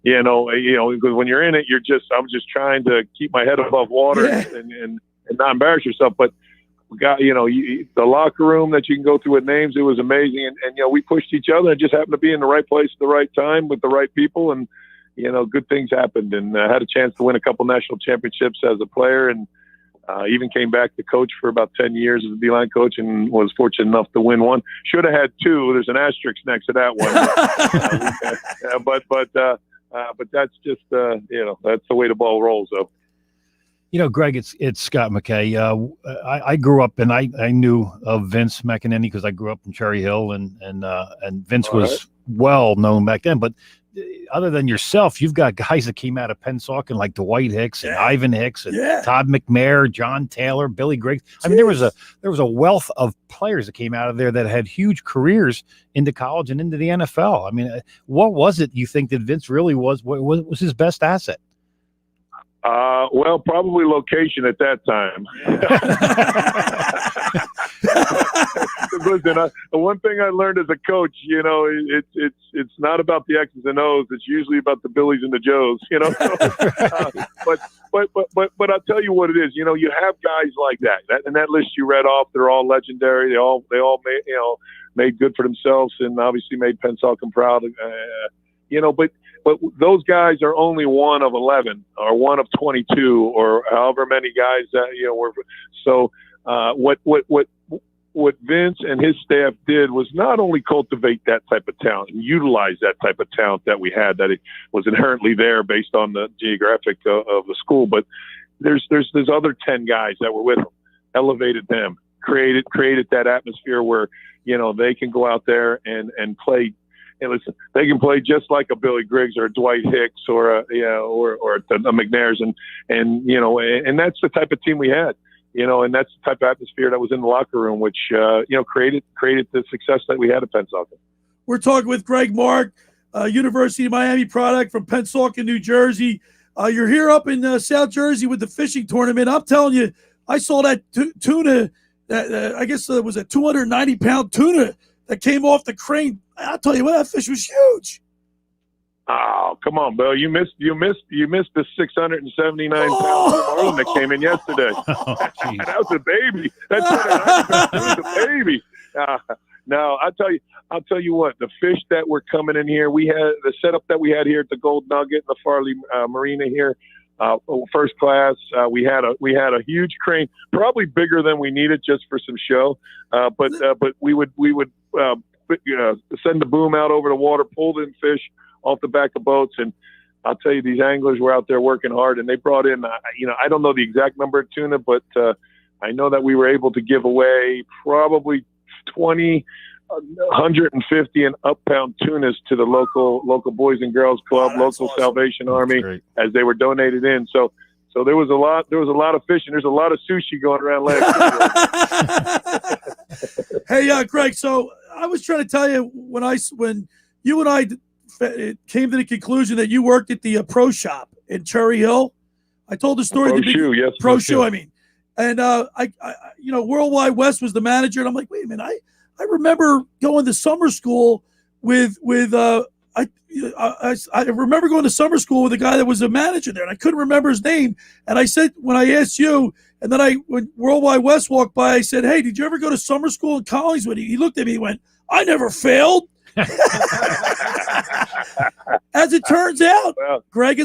Because when you're in it, I'm just trying to keep my head above water and not embarrass yourself. But we got, the locker room that you can go through with names, it was amazing. And we pushed each other and just happened to be in the right place at the right time with the right people. And, good things happened. And I had a chance to win a couple national championships as a player, and even came back to coach for about 10 years as a D-line coach, and was fortunate enough to win one. Should have had 2. There's an asterisk next to that one. But that's just, that's the way the ball rolls. So. Greg, it's Scott McKay. I grew up, and I knew of Vince McInerney because I grew up in Cherry Hill, and Vince was well known back then. But other than yourself, you've got guys that came out of Pennsauken like Dwight Hicks and Ivan Hicks and Todd McNair, John Taylor, Billy Griggs. I mean, there was a wealth of players that came out of there that had huge careers into college and into the NFL. I mean, what was it you think that Vince really was? What was his best asset? Well, probably location at that time. Listen, one thing I learned as a coach, it's not about the X's and O's. It's usually about the Billies and the Joes, But I'll tell you what it is. You have guys like that, and that list you read off, they're all legendary. They all made good for themselves, and obviously made Pennsauken proud. But those guys are only one of 11 or one of 22 or however many guys that were. So what Vince and his staff did was not only cultivate that type of talent and utilize that type of talent that we had, that it was inherently there based on the geographic of the school, but there's other 10 guys that were with them, elevated them, created that atmosphere where they can go out there and play. And listen, they can play just like a Billy Griggs or a Dwight Hicks or a McNair's, and that's the type of team we had. and that's the type of atmosphere that was in the locker room, which created the success that we had at Pennsauken. We're talking with Greg Mark, University of Miami product from Pennsauken, New Jersey. You're here up in South Jersey with the fishing tournament. I'm telling you, I saw that tuna. I guess it was a 290-pound tuna that came off the crane. I'll tell you what, that fish was huge. Oh, come on, Bill! You missed the 679-pound marlin that came in yesterday. That was a baby. That's a baby. No, I'll tell you what. The fish that were coming in here, we had the setup that we had here at the Gold Nugget, the Farley Marina here, first class. We had a huge crane, probably bigger than we needed just for some show. But we would send the boom out over the water, pulled in fish off the back of boats, and I'll tell you, these anglers were out there working hard, and they brought in, I don't know the exact number of tuna, but I know that we were able to give away probably 20, 150 and up pound tunas to the local Boys and Girls Club, local awesome. Salvation Army, as they were donated in. So there was a lot of fish, and there's a lot of sushi going around last year. Hey, Greg. So I was trying to tell you when you and I came to the conclusion that you worked at the Pro Shop in Cherry Hill. I told the story. Pro Shoe. I mean, and Worldwide West was the manager, and I'm like, wait a minute, I remember going to summer school with I remember going to summer school with a guy that was a manager there, and I couldn't remember his name. And I said, when I asked you, and then when Worldwide West walked by, I said, hey, did you ever go to summer school in Collingswood? He looked at me and went, I never failed. As it turns out, Greg,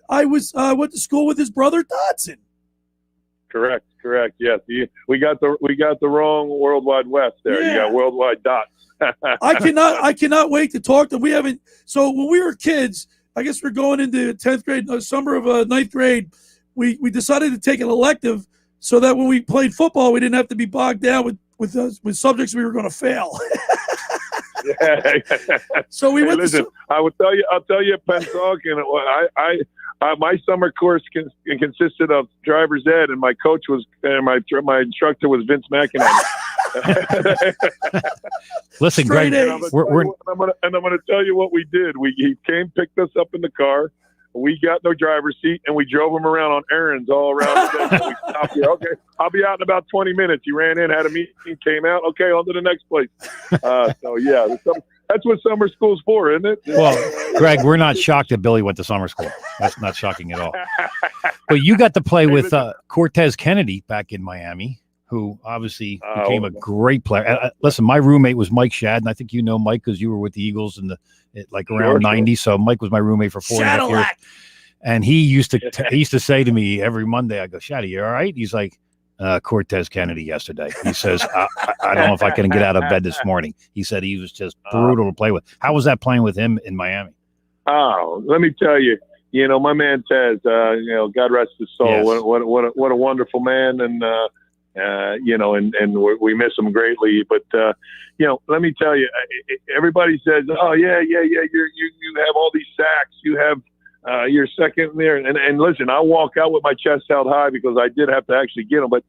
I went to school with his brother Dodson. Correct. Yes, we got the wrong Worldwide West there. Yeah. You got Worldwide Dots. I cannot wait to talk to them. We haven't. So when we were kids, I guess we're going into 10th grade, summer of 9th grade. We decided to take an elective so that when we played football, we didn't have to be bogged down with subjects we were going to fail. So we went. Listen, I'll tell you, at Pennsauken, my summer course consisted of driver's ed, and my coach was, my instructor was Vince McInerney. Listen, Greg, I'm going to tell you what we did. He came, picked us up in the car. We got no driver's seat, and we drove him around on errands all around the day. So we stopped here. Okay, I'll be out in about 20 minutes. He ran in, had a meeting, came out. Okay, on to the next place. So, yeah, that's what summer school's for, isn't it? Well, Greg, we're not shocked that Billy went to summer school. That's not shocking at all. But you got to play with Cortez Kennedy back in Miami, who obviously became a great player. Listen, my roommate was Mike Shadden. I think you know Mike because you were with the Eagles around 90. So Mike was my roommate for 4.5 years. And he used to say to me every Monday, I go, Shaddy, you all right? He's like, Cortez Kennedy yesterday. He says, I don't know if I can get out of bed this morning. He said he was just brutal to play with. How was that playing with him in Miami? Oh, let me tell you, my man Tez, God rest his soul. Yes. What a wonderful man. And, and we miss him greatly. But, let me tell you, everybody says, oh, yeah, you have all these sacks. You have you're second there. And listen, I walk out with my chest held high because I did have to actually get them. But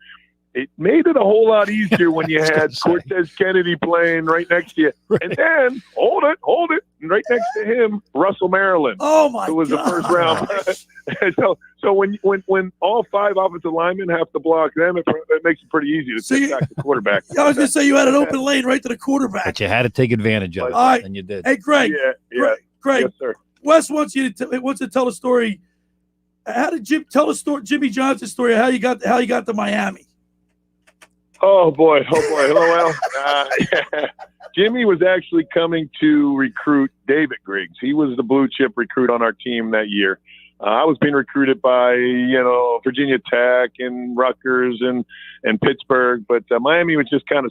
it made it a whole lot easier when you had Cortez Kennedy playing right next to you. Right. And then, hold it. And right next to him, Russell Maryland. Oh, my God. Who was the first round. So when all five offensive linemen have to block them, it makes it pretty easy to take back the quarterback. I was going to say you had an open lane right to the quarterback. But you had to take advantage of it, and you did. Hey, Greg. Yeah. Greg. Yes, sir. Wes wants to tell a story. How did Jimmy Johnson's story of how you got to Miami? Oh boy. Well, Jimmy was actually coming to recruit David Griggs. He was the blue chip recruit on our team that year. I was being recruited by Virginia Tech and Rutgers and Pittsburgh, but Miami was just kind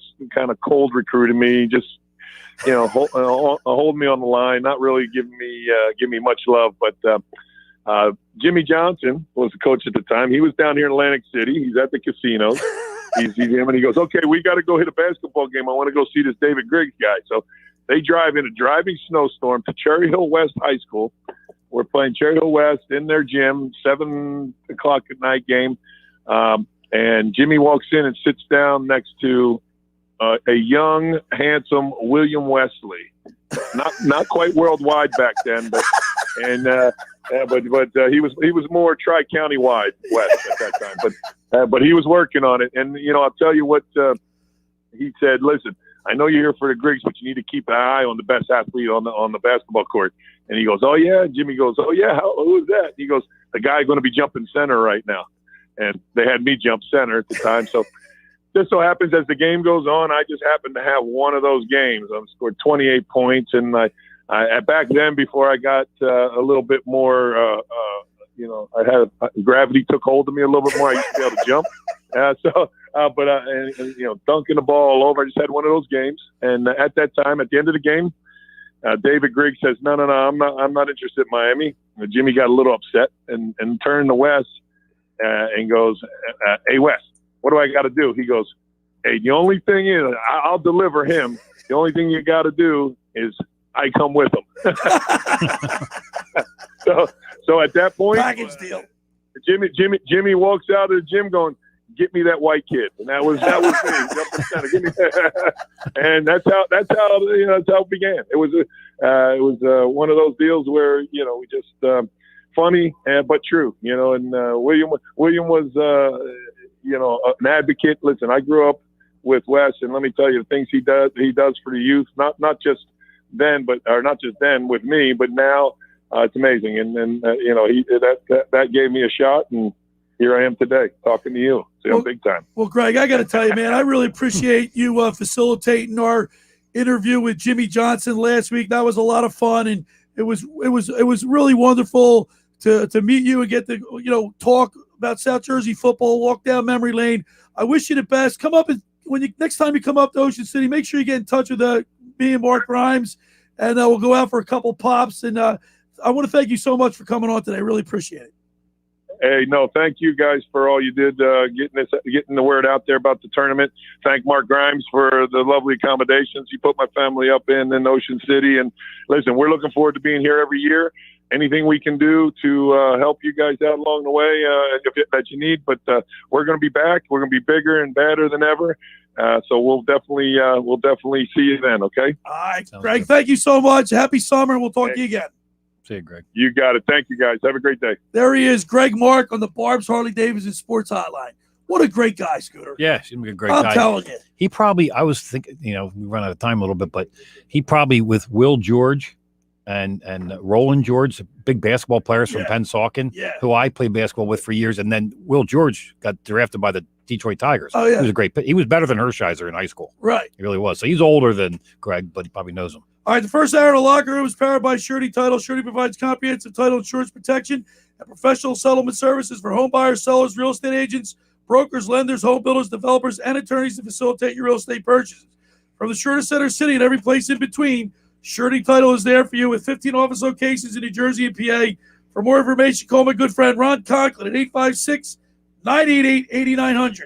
of cold recruiting me, just hold me on the line, not really give me much love. But Jimmy Johnson was the coach at the time. He was down here in Atlantic City. He's at the casinos. He's him, and he goes, okay, we got to go hit a basketball game. I want to go see this David Griggs guy. So they drive in a driving snowstorm to Cherry Hill West High School. We're playing Cherry Hill West in their gym, 7:00 at night game. And Jimmy walks in and sits down next to a young, handsome William Wesley. Not quite worldwide back then, but he was more tri-county wide west at that time. But he was working on it. And I'll tell you what he said. Listen, I know you're here for the Griggs, but you need to keep an eye on the best athlete on the basketball court. And he goes, oh yeah. Jimmy goes, oh yeah. Who is that? He goes, the guy going to be jumping center right now. And they had me jump center at the time. So just so happens as the game goes on, I just happened to have one of those games. I scored 28 points, and I back then, before I got a little bit more, I had gravity took hold of me a little bit more. I used to be able to jump. Dunking the ball all over. I just had one of those games, and at that time, at the end of the game, David Griggs says, "No, I'm not interested in Miami." Jimmy got a little upset and turned to Wes and goes, "Hey, Wes, what do I got to do?" He goes, "Hey, the only thing is, I'll deliver him. The only thing you got to do is I come with him." So at that point, package deal. Jimmy walks out of the gym going, "Get me that white kid," and that was me. Give me and that's how it began. It was one of those deals where we just funny but true. And William was an advocate. Listen, I grew up with Wes, and let me tell you the things he does for the youth. Not just then, not just then with me, but now it's amazing. And that gave me a shot, and here I am today talking to you. So big time. Well, Greg, I got to tell you, man, I really appreciate you facilitating our interview with Jimmy Johnson last week. That was a lot of fun, and it was really wonderful to meet you and get to talk about South Jersey football, walk down memory lane. I wish you the best. Come up next time you come up to Ocean City, make sure you get in touch with me and Mark Grimes, and we'll go out for a couple pops. And I want to thank you so much for coming on today. I really appreciate it. Hey, no, thank you guys for all you did getting the word out there about the tournament. Thank Mark Grimes for the lovely accommodations you put my family up in Ocean City. And listen, we're looking forward to being here every year. Anything we can do to help you guys out along the way that you need. But we're going to be back. We're going to be bigger and badder than ever. So we'll definitely see you then. Okay. All right, Greg. Thank you so much. Happy summer. We'll talk to you again. See you, Greg. You got it. Thank you, guys. Have a great day. There he is, Greg Mark on the Barb's Harley Davidson Sports Hotline. What a great guy, Scooter. Yeah, he's a great guy. I'm telling you. He probably, I was thinking, we run out of time a little bit, but he probably, with Will George and Roland George, big basketball players from Pennsauken, who I played basketball with for years, and then Will George got drafted by the Detroit Tigers. Oh, yeah. He was a great. He was better than Hershiser in high school. Right. He really was. So he's older than Greg, but he probably knows him. All right, the first hour of the locker room is powered by Surety Title. Surety provides comprehensive title insurance protection and professional settlement services for home buyers, sellers, real estate agents, brokers, lenders, home builders, developers, and attorneys to facilitate your real estate purchases. From the Surety Center City and every place in between, Surety Title is there for you with 15 office locations in New Jersey and PA. For more information, call my good friend Ron Conklin at 856-988-8900.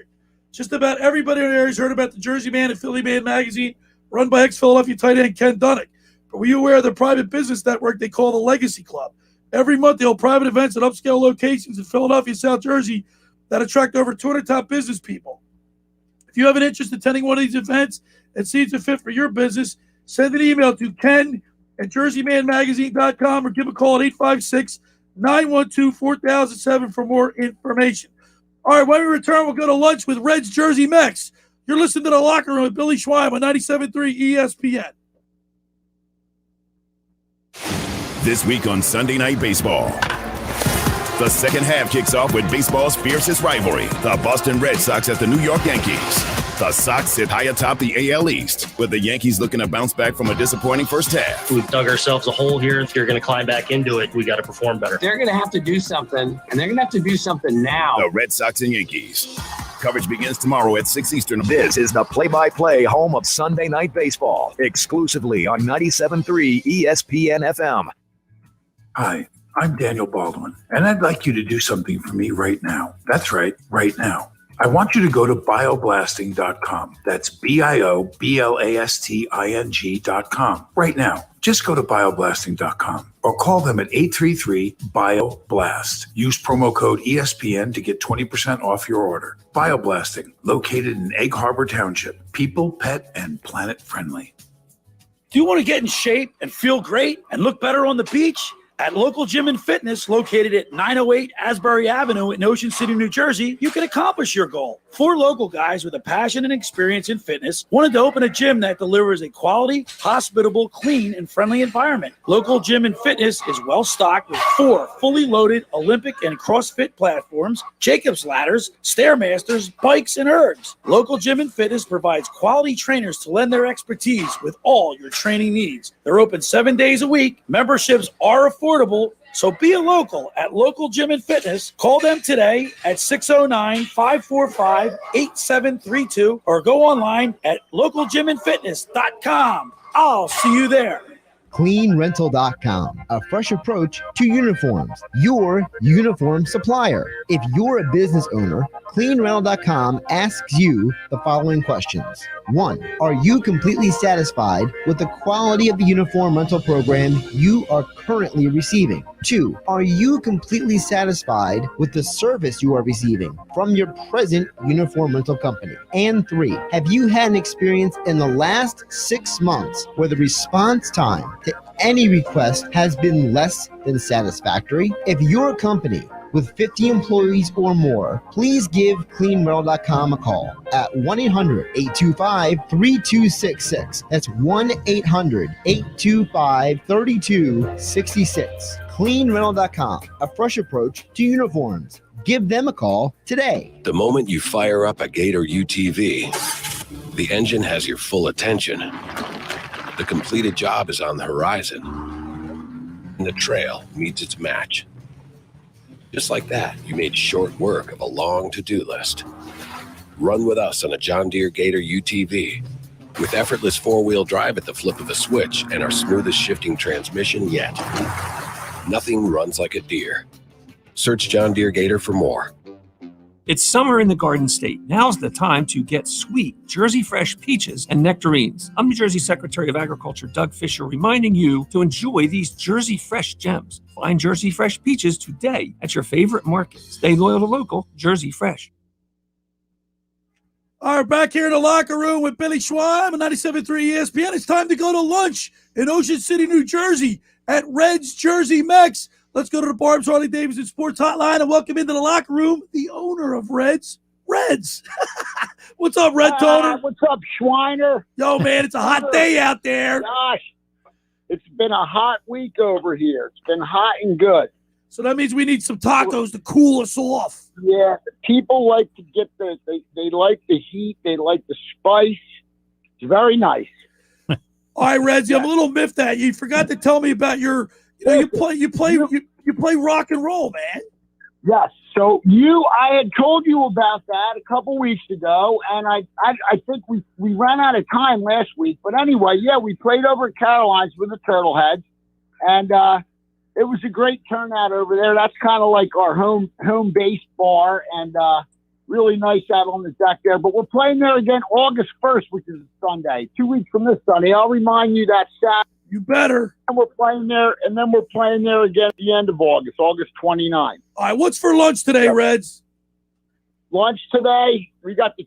Just about everybody in the area has heard about the Jersey Man and Philly Man magazine, run by ex-Philadelphia tight end Ken Dunnick. But were you aware of the private business network they call the Legacy Club? Every month they hold private events at upscale locations in Philadelphia, South Jersey that attract over 200 top business people. If you have an interest in attending one of these events and see it's a fit for your business, send an email to ken@jerseymanmagazine.com or give a call at 856-912-4007 for more information. All right, when we return, we'll go to lunch with Reds Jersey Mex. You're listening to The Locker Room with Billy Schweim on 97.3 ESPN. This week on Sunday Night Baseball, the second half kicks off with baseball's fiercest rivalry, the Boston Red Sox at the New York Yankees. The Sox sit high atop the AL East, with the Yankees looking to bounce back from a disappointing first half. We've dug ourselves a hole here. If you're going to climb back into it, we got to perform better. They're going to have to do something, and they're going to have to do something now. The Red Sox and Yankees. Coverage begins tomorrow at 6 Eastern. This is the play-by-play home of Sunday Night Baseball, exclusively on 97.3 ESPN FM. Hi, I'm Daniel Baldwin, and I'd like you to do something for me right now. That's right, right now. I want you to go to bioblasting.com. That's BIOBLASTING.com right now. Just go to bioblasting.com or call them at 833-BIOBLAST. Use promo code ESPN to get 20% off your order. Bioblasting, located in Egg Harbor Township. People, pet, and planet friendly. Do you want to get in shape and feel great and look better on the beach? At Local Gym and Fitness, located at 908 Asbury Avenue in Ocean City, New Jersey, you can accomplish your goal. 4 local guys with a passion and experience in fitness wanted to open a gym that delivers a quality, hospitable, clean, and friendly environment. Local Gym and Fitness is well-stocked with 4 fully loaded Olympic and CrossFit platforms, Jacob's ladders, Stairmasters, bikes, and ergs. Local Gym and Fitness provides quality trainers to lend their expertise with all your training needs. They're open 7 days a week. Memberships are affordable, so be a local at Local Gym and Fitness. Call them today at 609-545-8732 or go online at localgymandfitness.com. I'll see you there. CleanRental.com, a fresh approach to uniforms, your uniform supplier. If you're a business owner, CleanRental.com asks you the following questions. 1. Are you completely satisfied with the quality of the uniform rental program you are currently receiving? 2. Are you completely satisfied with the service you are receiving from your present uniform rental company? And 3. Have you had an experience in the last 6 months where the response time to any request has been less than satisfactory? If your company with 50 employees or more, please give CleanRental.com a call at 1-800-825-3266. That's 1-800-825-3266. CleanRental.com, a fresh approach to uniforms. Give them a call today. The moment you fire up a Gator UTV, the engine has your full attention. The completed job is on the horizon, and the trail meets its match. Just like that, you made short work of a long to-do list. Run with us on a John Deere Gator UTV. With effortless 4-wheel drive at the flip of a switch and our smoothest shifting transmission yet. Nothing runs like a Deere. Search John Deere Gator for more. It's summer in the Garden State. Now's the time to get sweet Jersey Fresh peaches and nectarines. I'm New Jersey Secretary of Agriculture Doug Fisher, reminding you to enjoy these Jersey Fresh gems. Find Jersey Fresh peaches today at your favorite market. Stay loyal to local Jersey Fresh. All right, back here in the locker room with Billy Schweim on 97.3 ESPN. It's time to go to lunch in Ocean City, New Jersey at Red's Jersey Mex. Let's go to the Barb's Harley Davidson Sports Hotline and welcome into the locker room the owner of Reds. What's up, Red Toner? What's up, Schweiner? Yo, man, it's a hot day out there. Gosh, it's been a hot week over here. It's been hot and good. So that means we need some tacos to cool us off. Yeah, people like to get they like the heat. They like the spice. It's very nice. All right, Reds, I'm a little miffed at you. You forgot to tell me about your – you play rock and roll, man. Yes. So I had told you about that a couple weeks ago, and I think we ran out of time last week. But anyway, yeah, we played over at Caroline's with the Turtleheads, and it was a great turnout over there. That's kind of like our home base bar, and really nice out on the deck there. But we're playing there again August 1st, which is a Sunday, 2 weeks from this Sunday. I'll remind you that Saturday. You better. And we're playing there, and then we're playing there again at the end of August 29th. All right, what's for lunch today, Reds? Lunch today, we got the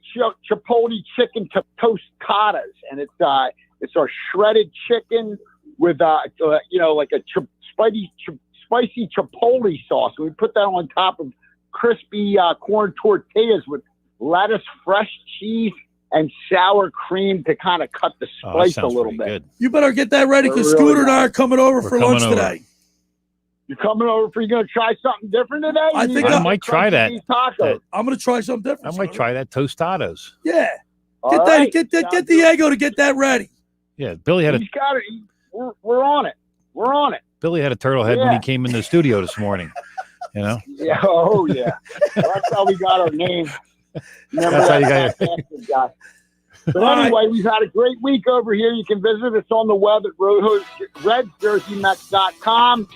Chipotle chicken tostadas, and it's our shredded chicken with like a spicy Chipotle sauce. And we put that on top of crispy corn tortillas with lettuce, fresh cheese, and sour cream to kind of cut the spice a little bit. Good. You better get that ready because Scooter and I are coming over for lunch today. You're coming over for you going to try something different today? I think I might try that. I'm going to try something different. I might try that tostadas. Yeah. Get Diego to get that ready. Yeah, Billy had He's got it. We're on it. We're on it. Billy had a turtle head when he came in the studio this morning. You know? Yeah. Oh, yeah. That's how we got our name. Remember That's how you got your guy. But anyway, we've had a great week over here. You can visit us on the web at RedJerseyMex.com.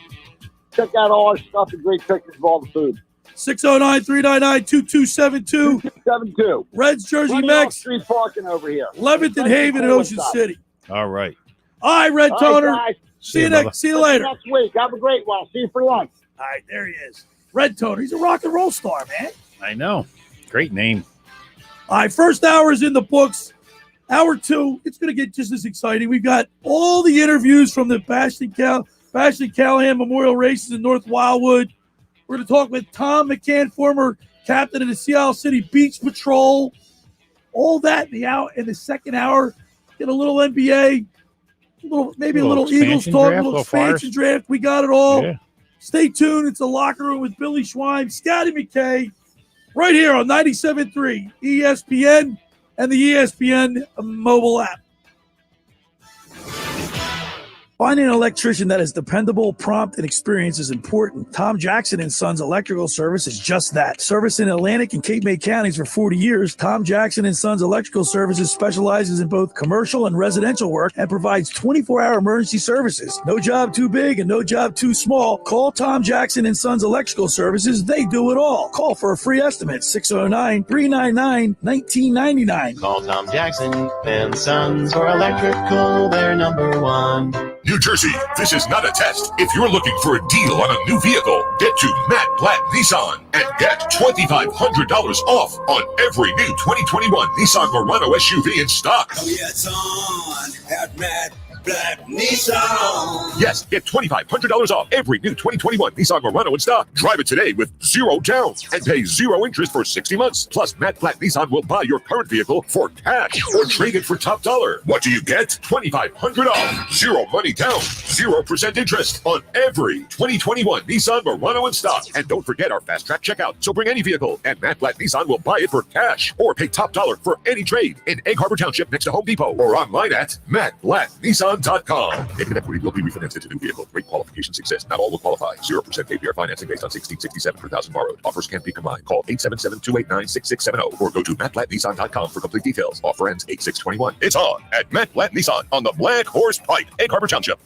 Check out all our stuff and great pictures of all the food. 609-399-2272. 2272. Reds Jersey Running off Mex. Street parking over here. 11th and Haven in Ocean City. All right. All right, Red All Toner. right, guys. See you brother. later. Next week. Have a great one. See you for lunch. All right, there he is. Red Toner. He's a rock and roll star, man. I know. Great name. All right, first hour is in the books. Hour 2, it's going to get just as exciting. We've got all the interviews from the Bashley Callahan Memorial Races in North Wildwood. We're going to talk with Tom McCann, former captain of the Seattle City Beach Patrol. All that in the second hour. Get a little NBA, maybe a little Eagles talk, a little expansion draft. We got it all. Yeah. Stay tuned. It's the Locker Room with Billy Schweim, Scotty McKay, right here on 97.3 ESPN and the ESPN mobile app. Finding an electrician that is dependable, prompt, and experienced is important. Tom Jackson & Sons Electrical Service is just that. Service in Atlantic and Cape May counties for 40 years, Tom Jackson & Sons Electrical Services specializes in both commercial and residential work and provides 24-hour emergency services. No job too big and no job too small. Call Tom Jackson & Sons Electrical Services. They do it all. Call for a free estimate, 609-399-1999. Call Tom Jackson and Sons for electrical. They're number one. New Jersey, this is not a test. If you're looking for a deal on a new vehicle, get to Matt Blatt Nissan and get $2,500 off on every new 2021 Nissan Murano SUV in stock. Oh, yeah, it's on at Matt Blatt Nissan. Yes, get $2,500 off every new 2021 Nissan Murano in stock. Drive it today with 0 down and pay 0 interest for 60 months. Plus, Matt Blatt Nissan will buy your current vehicle for cash or trade it for top dollar. What do you get? $2,500 off. 0 money down, 0% interest on every 2021 Nissan Murano in stock. And don't forget our fast track checkout. So bring any vehicle and Matt Blatt Nissan will buy it for cash or pay top dollar for any trade in Egg Harbor Township next to Home Depot or online at mattblattnissan.com. Negative equity will be refinanced into new vehicle. Rate qualifications exist. Not all will qualify. 0% APR financing based on 1667 per thousand borrowed. Offers can be combined. Call 877-289-6670 or go to mattblattnissan.com for complete details. Offer ends 8/6/21. It's on at Matt Blatt Nissan on the Black Horse Pike, Egg Harbor Township.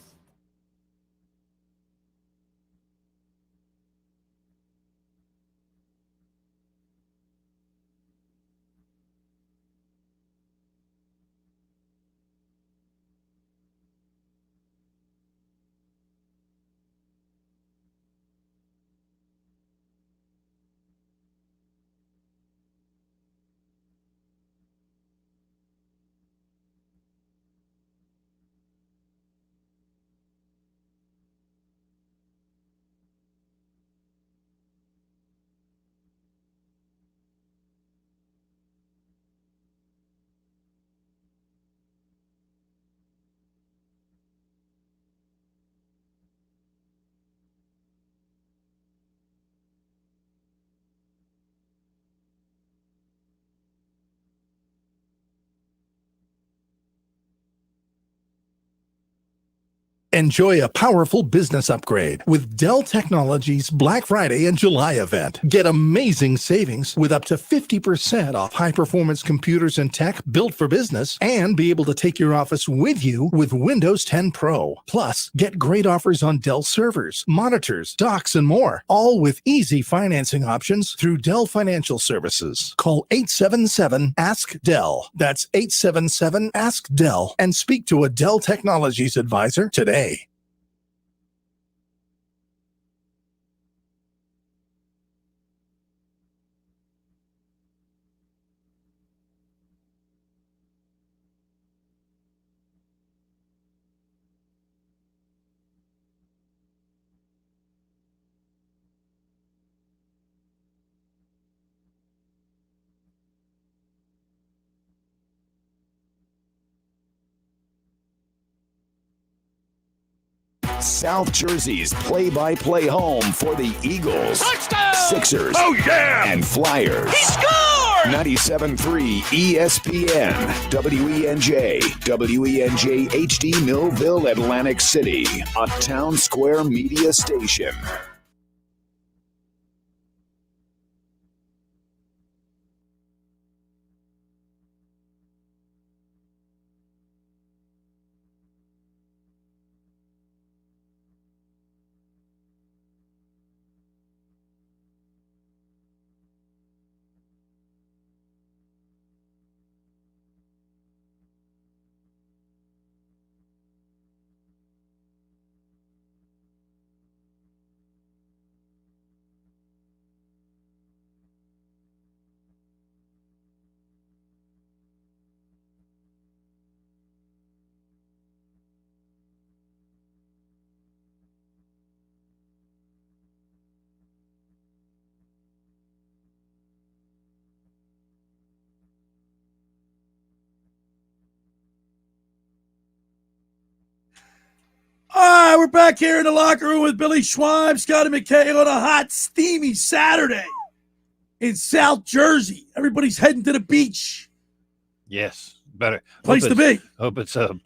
Enjoy a powerful business upgrade with Dell Technologies Black Friday and July event. Get amazing savings with up to 50% off high-performance computers and tech built for business and be able to take your office with you with Windows 10 Pro. Plus, get great offers on Dell servers, monitors, docks, and more, all with easy financing options through Dell Financial Services. Call 877-ASK-DELL. That's 877-ASK-DELL and speak to a Dell Technologies advisor today. South Jersey's play-by-play home for the Eagles, Touchdown! Sixers, and Flyers. He scored! 97.3 ESPN, WENJ, WENJ HD Millville, Atlantic City, a Town Square media station. right, we're back here in the locker room with Billy Schweim, Scott and McKay on a hot, steamy Saturday in South Jersey. Everybody's heading to the beach. Yes, better Place to be. Hope it's a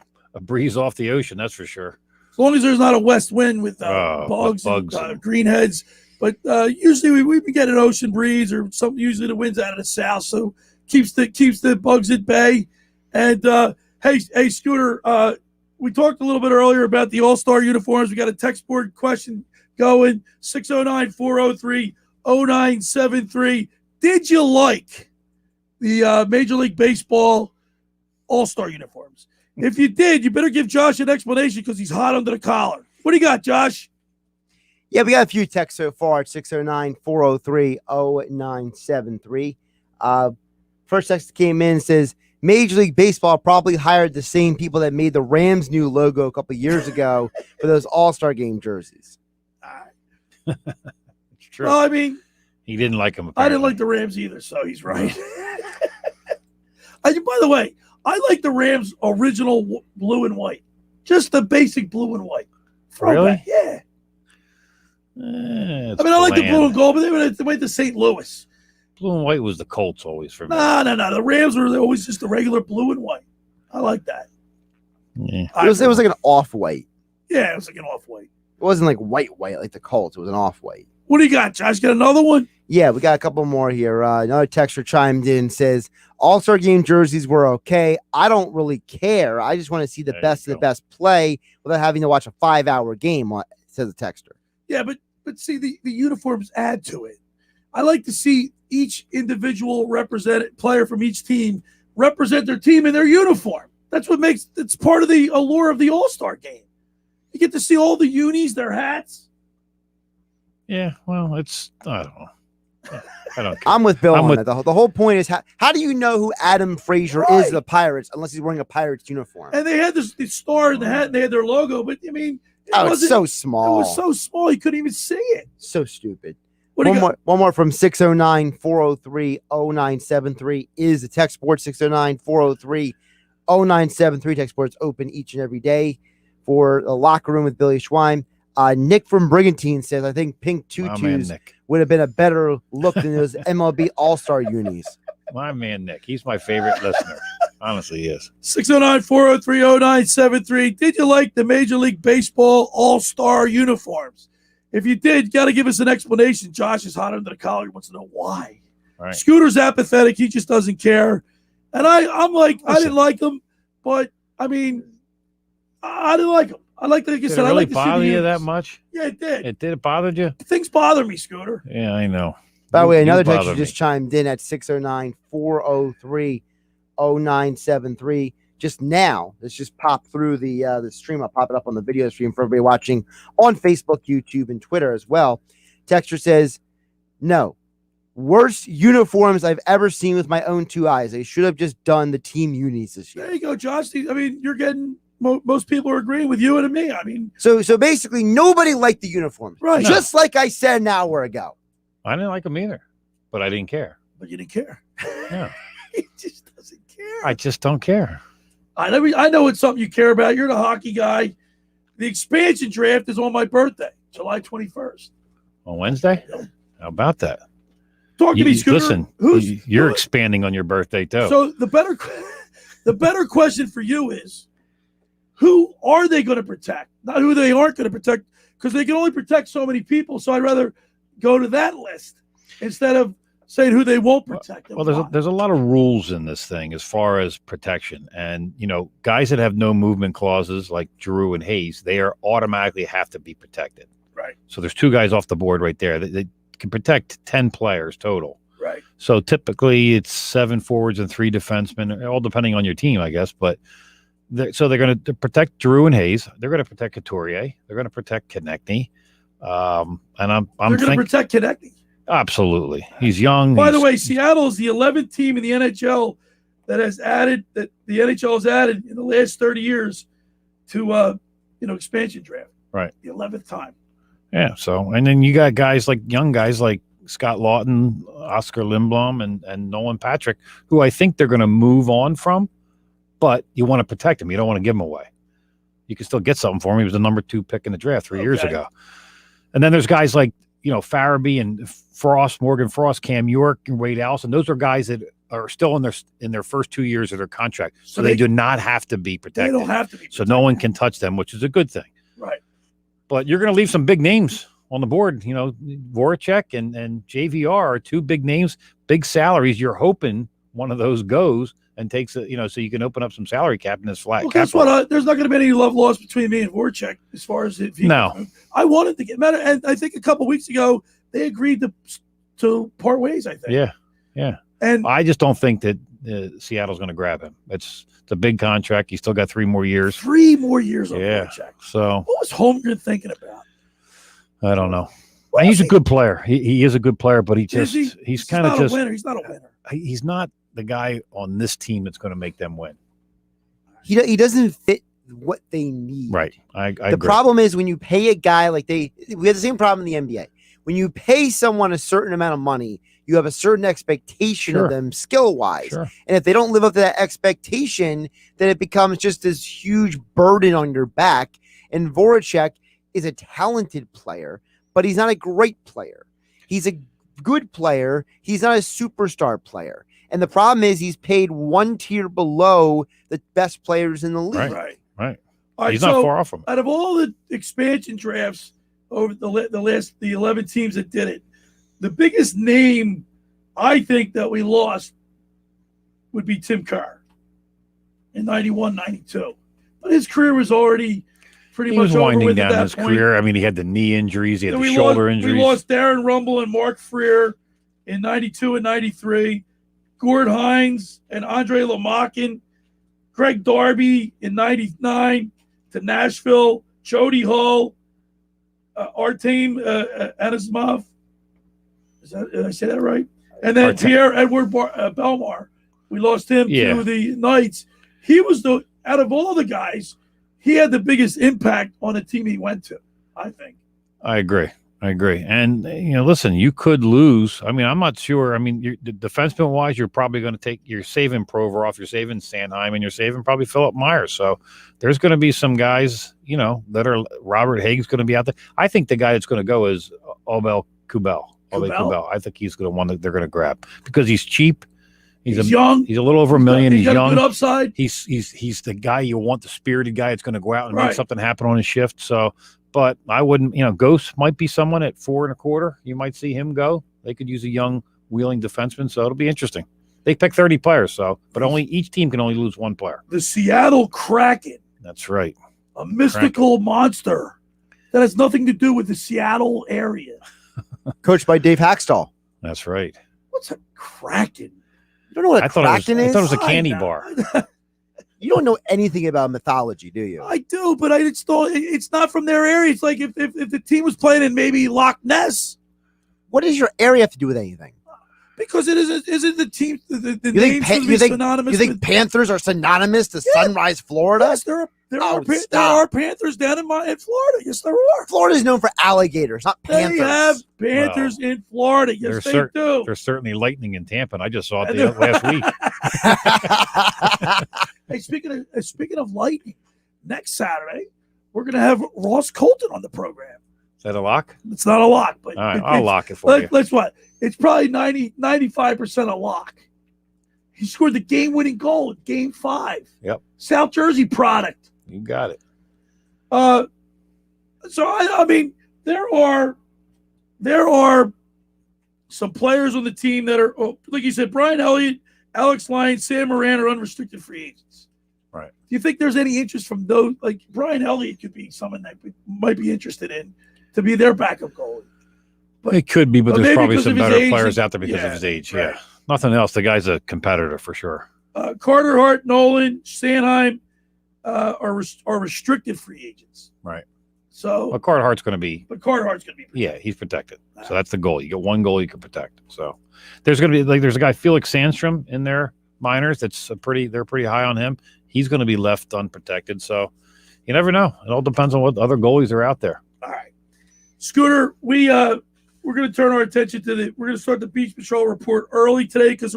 breeze off the ocean, that's for sure. As long as there's not a west wind with bugs and greenheads. But usually we've been getting an ocean breeze or something. Usually the wind's out of the south, so keeps the bugs at bay. And hey, Scooter, we talked a little bit earlier about the All-Star uniforms. We got a text board question going, 609-403-0973. Did you like the Major League Baseball All-Star uniforms? If you did, you better give Josh an explanation because he's hot under the collar. What do you got, Josh? Yeah, we got a few texts so far at 609-403-0973. First text came in and says, Major League Baseball probably hired the same people that made the Rams' new logo a couple years ago for those All-Star Game jerseys. It's true. Well, I mean, he didn't like them. I didn't like the Rams either, so he's right. By the way, I like the Rams' original blue and white, just the basic blue and white. Throwback. Really? Yeah. I like the blue and gold, but they went to St. Louis. Blue and white was the Colts always for me. No. The Rams were always just the regular blue and white. I like that. Yeah. It was like an off-white. Yeah, it was like an off-white. It wasn't like white like the Colts. It was an off-white. What do you got, Josh? Got another one? Yeah, we got a couple more here. Another texter chimed in and says, All-Star Game jerseys were okay. I don't really care. I just want to see the best of the best play without having to watch a 5-hour game, says the texter. Yeah, but see, the uniforms add to it. I like to see each individual player from each team represent their team in their uniform. That's what it's part of the allure of the All-Star Game. You get to see all the unis, their hats. Yeah, well, I don't know. I don't care. I'm with Bill on that. The whole point is how do you know who Adam Frazier is of the Pirates unless he's wearing a Pirates uniform? And they had the star in the hat, and they had their logo, but I mean, it's so small. It was so small you couldn't even see it. So stupid. One more from 609-403-0973 is the text board. 609-403-0973 text board's open each and every day for the locker room with Billy Schweim. Nick from Brigantine says, I think pink tutus would have been a better look than those MLB All-Star unis. My man, Nick. He's my favorite listener. Honestly, he is. 609-403-0973. Did you like the Major League Baseball All-Star uniforms? If you did, got to give us an explanation. Josh is hot under the collar. He wants to know why. Right. Scooter's apathetic. He just doesn't care. And I'm like, I didn't like them, but I mean, I didn't like them. I like I said, it I really like to see bother the you unis. that much? Yeah, it did. It did. It bothered you? Things bother me, Scooter. Yeah, I know. By the way, another bother texter just chimed in at 609-403-0973. Just now, let's just pop through the stream. I'll pop it up on the video stream for everybody watching on Facebook, YouTube, and Twitter as well. Texter says, no, worst uniforms I've ever seen with my own two eyes. They should have just done the team unis this year. There you go, Josh. I mean, you're getting most people are agreeing with you and me. I mean, so basically nobody liked the uniforms, right? Just like I said an hour ago. I didn't like them either, but I didn't care. But you didn't care. Yeah, he just doesn't care. I just don't care. I know it's something you care about. You're the hockey guy. The expansion draft is on my birthday, July 21st. On Wednesday? How about that? Talk to me, Scooter. Listen, you're expanding on your birthday too. So the better question for you is, who are they going to protect? Not who they aren't going to protect, because they can only protect so many people. So I'd rather go to that list instead of saying who they won't protect. Well, there's a lot of rules in this thing as far as protection. And, guys that have no movement clauses like Drew and Hayes, they are automatically have to be protected. Right. So there's two guys off the board right there. They can protect 10 players total. Right. So typically it's 7 forwards and 3 defensemen, all depending on your team, I guess. But they're going to protect Drew and Hayes. They're going to protect Couturier. They're going to protect Konechny. And I'm They're going to protect Konechny. Absolutely. He's young. By the way, Seattle is the 11th team in the NHL that the NHL has added in the last 30 years to expansion draft. Right. The 11th time. Yeah. So, and then you got young guys like Scott Lawton, Oscar Lindblom, and Nolan Patrick, who I think they're going to move on from, but you want to protect them. You don't want to give them away. You can still get something for him. He was the number 2 pick in the draft 3 years ago. And then there's guys like, Farabee and Frost, Morgan Frost, Cam York, and Wade Allison. Those are guys that are still in their first 2 years of their contract. So they do not have to be protected. They don't have to be protected. So no one can touch them, which is a good thing. Right. But you're going to leave some big names on the board. Voracek and JVR are 2 big names, big salaries. You're hoping one of those goes and takes so you can open up some salary cap in this flat cap. Guess what? There's not going to be any love lost between me and Voracek as far as if he. No. I wanted to get matter, and I think a couple weeks ago they agreed to part ways. I think. Yeah. And I just don't think that Seattle's going to grab him. It's a big contract. He's still got 3 more years. 3 more years on Voracek. So what was Holmgren thinking about? I don't know. He's a good player. He is a good player, but he's kind of just a winner. He's not a winner. He's not the guy on this team that's going to make them win. He doesn't fit what they need. Right. I the agree. problem is when you pay a guy we have the same problem in the NBA. When you pay someone a certain amount of money, you have a certain expectation of them skill-wise. Sure. And if they don't live up to that expectation, then it becomes just this huge burden on your back. And Voracek is a talented player, but he's not a great player. He's a good player. He's not a superstar player. And the problem is he's paid 1 tier below the best players in the league. Right. All right, he's not far off from it. Out of all the expansion drafts over the 11 teams that did it, the biggest name I think that we lost would be Tim Kerr in 91, 92. But his career was already pretty much over winding with down at that his point. career. I mean, he had the knee injuries, he had And the shoulder injuries. We lost Darren Rumble and Mark Freer in 92 and 93. Gord Hines and Andre Lamakin. Greg Darby in 99 to Nashville. Jody Hull. Artem Anisimov. Did I say that right? And then Pierre Edward Belmar. We lost him to the Knights. He was out of all the guys, he had the biggest impact on the team he went to, I think. I agree. And, listen, you could lose. I mean, I'm not sure. I mean, the defenseman-wise, you're probably going to you're saving Provorov, you're saving Sanheim, and you're saving probably Philip Myers. So there's going to be some guys, that are Robert Haig's going to be out there. I think the guy that's going to go is Obel Kubel. I think he's the one that they're going to grab because he's cheap. He's young. He's a little over $1 million. He's got young. A good upside. He's the guy you want, the spirited guy that's going to go out and make something happen on his shift. So, but I wouldn't. Ghost might be someone at 4.25. You might see him go. They could use a young wheeling defenseman, so it'll be interesting. They pick 30 players, but each team can only lose 1 player. The Seattle Kraken. That's right. A mystical monster that has nothing to do with the Seattle area. Coached by Dave Hackstall. That's right. What's a Kraken? You don't know what a Kraken is? I thought it was a candy bar. You don't know anything about mythology, do you? I do, but it's not from their area. It's like if the team was playing in maybe Loch Ness. What does your area have to do with anything? Because it isn't the team. The you think, synonymous. You think Panthers are synonymous to Sunrise, Florida? Yes, there are Panthers down in Florida. Yes, there are. Florida's known for alligators, not Panthers. They have Panthers in Florida. Yes, they do. There's certainly lightning in Tampa. And I just saw it last week. Hey, speaking of lightning, next Saturday we're going to have Ross Colton on the program. Is that a lock? It's not a lock, but all right, I'll lock it for you. Let's what? It's probably 95% a lock. He scored the game-winning goal in Game 5. Yep. South Jersey product. You got it. So I mean, there are some players on the team that are, like you said, Brian Elliott, Alex Lyon, Sam Moran are unrestricted free agents. Right. Do you think there's any interest from those? Like Brian Elliott could be someone that might be interested in to be their backup goalie. But it could be, but there's probably some better age, players out there because of his age. Right. Yeah. Nothing else. The guy's a competitor for sure. Carter Hart, Nolan, Sanheim are restricted free agents. Right. So well, Carter Hart's going to be. But Carter Hart's going to be protected. Yeah, he's protected. So that's the goal. You get 1 goal you can protect. So there's going to be there's a guy Felix Sandstrom in their minors they're pretty high on him. He's going to be left unprotected. So you never know. It all depends on what other goalies are out there. All right, Scooter, we're going to turn our attention to we're going to start the Beach Patrol report early today because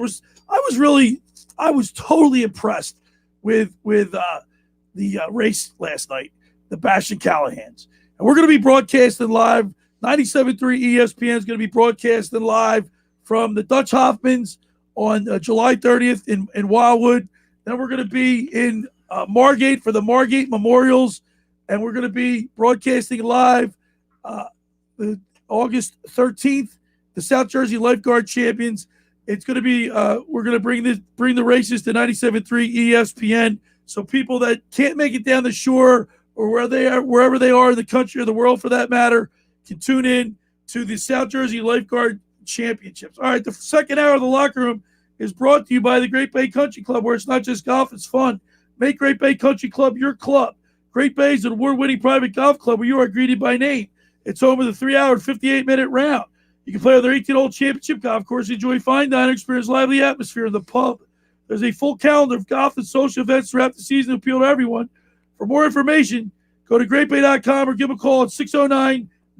I was totally impressed with the race last night. the Bash and Callahans. And we're going to be broadcasting live. 97.3 ESPN is going to be broadcasting live from the Dutch Hoffmans on July 30th in Wildwood. Then we're going to be in Margate for the Margate Memorials, and we're going to be broadcasting live August 13th, the South Jersey Lifeguard Champions. It's going to be we're going to bring the races to 97.3 ESPN, so people that can't make it down the shore or wherever they are in the country or the world for that matter can tune in to the South Jersey Lifeguard Championships. All right, the second hour of the locker room is brought to you by the Great Bay Country Club, where it's not just golf, it's fun. Make Great Bay Country Club your club. Great Bay is an award-winning private golf club where you are greeted by name. It's home of the 3-hour and 58-minute round. You can play on their 18-hole championship golf course, enjoy fine dining, experience lively atmosphere in the pub. There's a full calendar of golf and social events throughout the season to appeal to everyone. For more information, go to greatbay.com or give a call at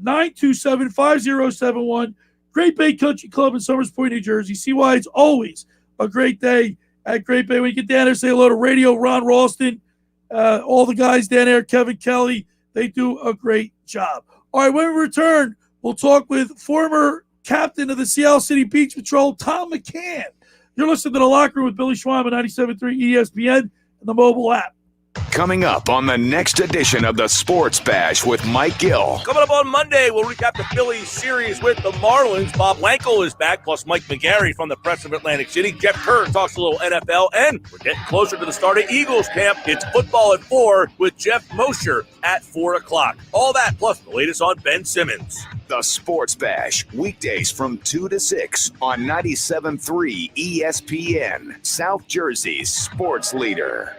609-927-5071. Great Bay Country Club in Somers Point, New Jersey. See why it's always a great day at Great Bay. When you get down there, say hello to Radio Ron Ralston, all the guys down there, Kevin Kelly. They do a great job. All right, when we return, we'll talk with former captain of the Seattle City Beach Patrol, Tom McKay. You're listening to The Locker Room with Billy Schweim on 97.3 ESPN and the mobile app. Coming up on the next edition of the Sports Bash with Mike Gill. Coming up on Monday, we'll recap the Phillies series with the Marlins. Bob Wankel is back, plus Mike McGarry from the Press of Atlantic City. Jeff Kerr talks a little NFL, and we're getting closer to the start of Eagles camp. It's football at 4 with Jeff Mosher at 4 o'clock. All that, plus the latest on Ben Simmons. The Sports Bash, weekdays from 2 to 6 on 97.3 ESPN, South Jersey's sports leader.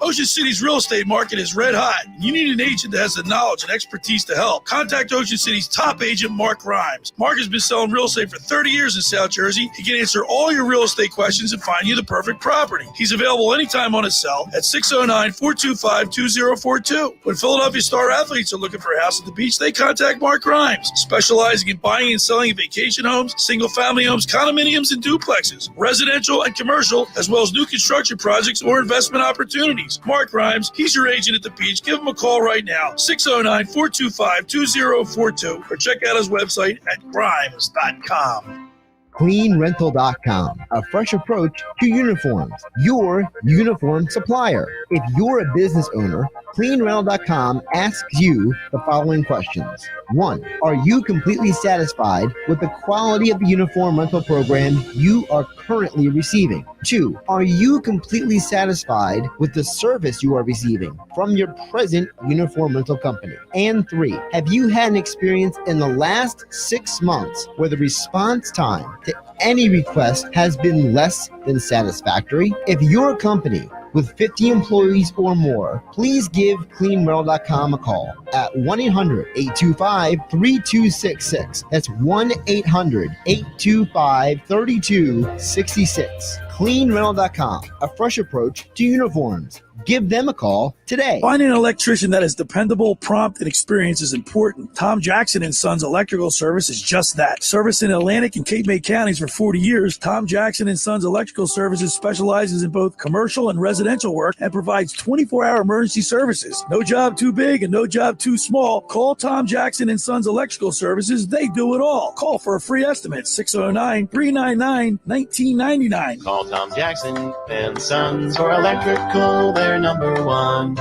Ocean City's real estate market is red hot. You need an agent that has the knowledge and expertise to help. Contact Ocean City's top agent, Mark Rhymes. Mark has been selling real estate for 30 years in South Jersey. He can answer all your real estate questions and find you the perfect property. He's available anytime on his cell at 609-425-2042. When Philadelphia star athletes are looking for a house at the beach, they contact Mark Rhymes, specializing in buying and selling vacation homes, single-family homes, condominiums, and duplexes, residential and commercial, as well as new construction projects or investment opportunities. Mark Rhymes, he's your agent at the beach. Give him a call right now, 609-425-2042, or check out his website at grimes.com. CleanRental.com, a fresh approach to uniforms. Your uniform supplier. If you're a business owner, CleanRental.com asks you the following questions. 1. Are you completely satisfied with the quality of the uniform rental program you are currently receiving? 2. Are you completely satisfied with the service you are receiving from your present uniform rental company? And 3. Have you had an experience in the last 6 months where the response time to any request has been less than satisfactory? If you're a company with 50 employees or more, please give CleanRental.com a call at 1-800-825-3266. That's 1-800-825-3266. CleanRental.com, a fresh approach to uniforms. Give them a call today. Finding an electrician that is dependable, prompt, and experienced is important. Tom Jackson & Sons Electrical Service is just that. Service in Atlantic and Cape May counties for 40 years, Tom Jackson & Sons Electrical Services specializes in both commercial and residential work and provides 24-hour emergency services. No job too big and no job too small. Call Tom Jackson & Sons Electrical Services. They do it all. Call for a free estimate, 609-399-1999. Call Tom Jackson and Sons for electrical. They're number one.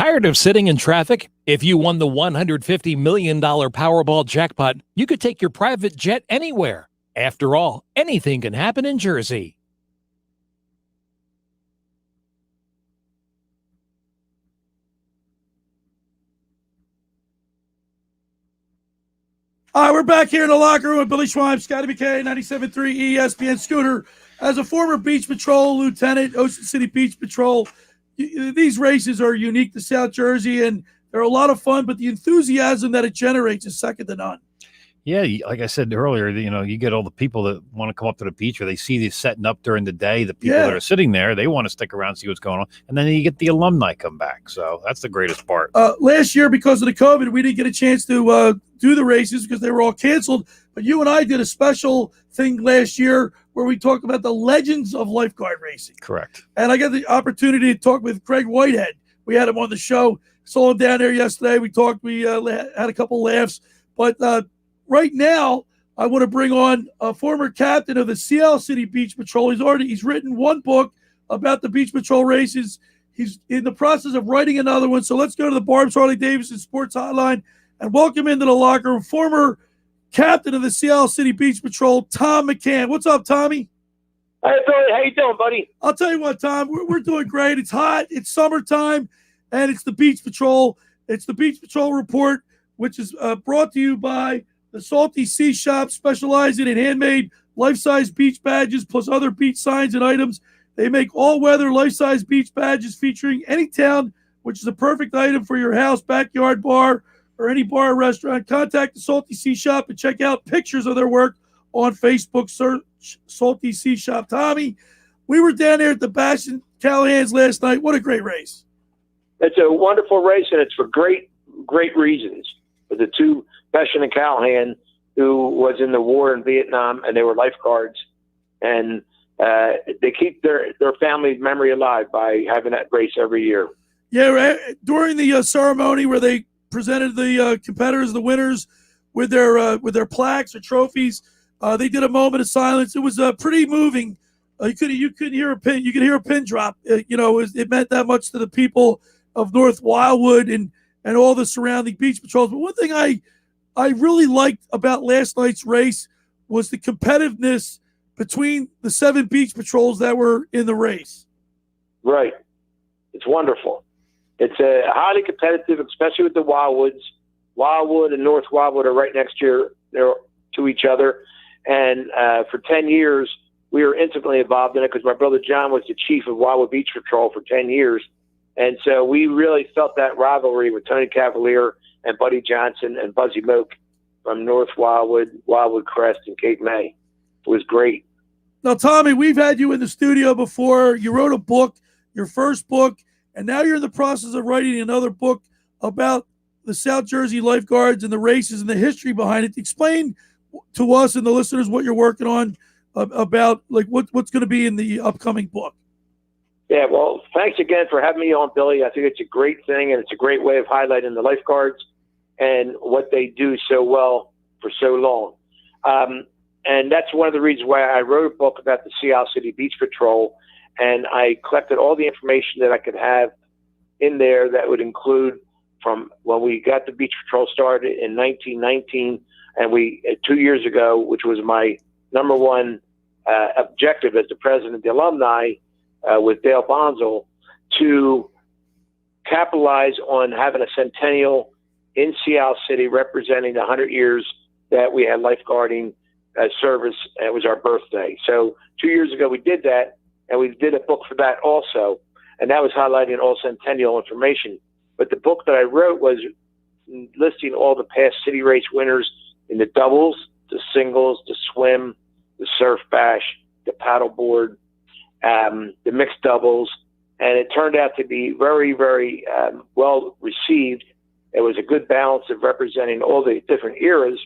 Tired of sitting in traffic? If you won the $150 million Powerball jackpot, you could take your private jet anywhere. After all, anything can happen in Jersey. All right, we're back here in the locker room with Billy Schweim, Scotty McKay, 97.3 ESPN. Scooter, as a former Beach Patrol lieutenant, Ocean City Beach Patrol, these races are unique to South Jersey, and they're a lot of fun, but the enthusiasm that it generates is second to none. Yeah, like I said earlier, you get all the people that want to come up to the beach, or they see these setting up during the day. The people that are sitting there, they want to stick around and see what's going on. And then you get the alumni come back. So that's the greatest part. Last year, because of the COVID, we didn't get a chance to do the races because they were all canceled. But you and I did a special thing last year where we talked about the legends of lifeguard racing. Correct. And I got the opportunity to talk with Craig Whitehead. We had him on the show. Saw him down there yesterday. We talked. We had a couple laughs. But right now, I want to bring on a former captain of the Seattle City Beach Patrol. He's written one book about the Beach Patrol races. He's in the process of writing another one. So let's go to the Barb's Harley-Davidson Sports Hotline and welcome into the locker room former captain of the Seattle City Beach Patrol, Tom McCann. What's up, Tommy? Hey, Billy. How you doing, buddy? I'll tell you what, Tom. We're doing great. It's hot. It's summertime, and it's the Beach Patrol. It's the Beach Patrol Report, which is brought to you by the Salty Sea Shop, specializing in handmade life-size beach badges plus other beach signs and items. They make all-weather life-size beach badges featuring any town, which is a perfect item for your house, backyard, bar, or any bar or restaurant. Contact the Salty Sea Shop and check out pictures of their work on Facebook. Search Salty Sea Shop. Tommy, we were down there at the Bash and Callahan's last night. What a great race. It's a wonderful race, and it's for great reasons. For the two, Bash and Callahan, who was in the war in Vietnam, and they were lifeguards. And they keep their family memory alive by having that race every year. Yeah, during the ceremony where they presented the competitors, the winners, with their plaques or trophies, they did a moment of silence. It was pretty moving. You could hear a pin. You could hear a pin drop. It meant that much to the people of North Wildwood and all the surrounding beach patrols. But one thing I really liked about last night's race was the competitiveness between the 7 beach patrols that were in the race. Right. It's wonderful. It's highly competitive, especially with the Wildwoods. Wildwood and North Wildwood are right next to each other. And for 10 years, we were intimately involved in it because my brother John was the chief of Wildwood Beach Patrol for 10 years. And so we really felt that rivalry with Tony Cavalier and Buddy Johnson and Buzzy Moak from North Wildwood, Wildwood Crest, and Cape May. It was great. Now, Tommy, we've had you in the studio before. You wrote a book, your first book, and now you're in the process of writing another book about the South Jersey lifeguards and the races and the history behind it. Explain to us and the listeners what you're working on about, like, what's going to be in the upcoming book. Yeah, well, thanks again for having me on, Billy. I think it's a great thing, and it's a great way of highlighting the lifeguards and what they do so well for so long. And that's one of the reasons why I wrote a book about the Seattle City Beach Patrol, and I collected all the information that I could have in there that would include from when we got the Beach Patrol started in 1919, and 2 years ago, which was my number one objective as the president of the alumni, with Dale Bonsall, to capitalize on having a centennial in Seattle City representing the 100 years that we had lifeguarding service. It was our birthday. So 2 years ago we did that, and we did a book for that also, and that was highlighting all centennial information. But the book that I wrote was listing all the past city race winners in the doubles, the singles, the swim, the surf bash, the paddleboard, the mixed doubles, and it turned out to be very, very well received. It was a good balance of representing all the different eras.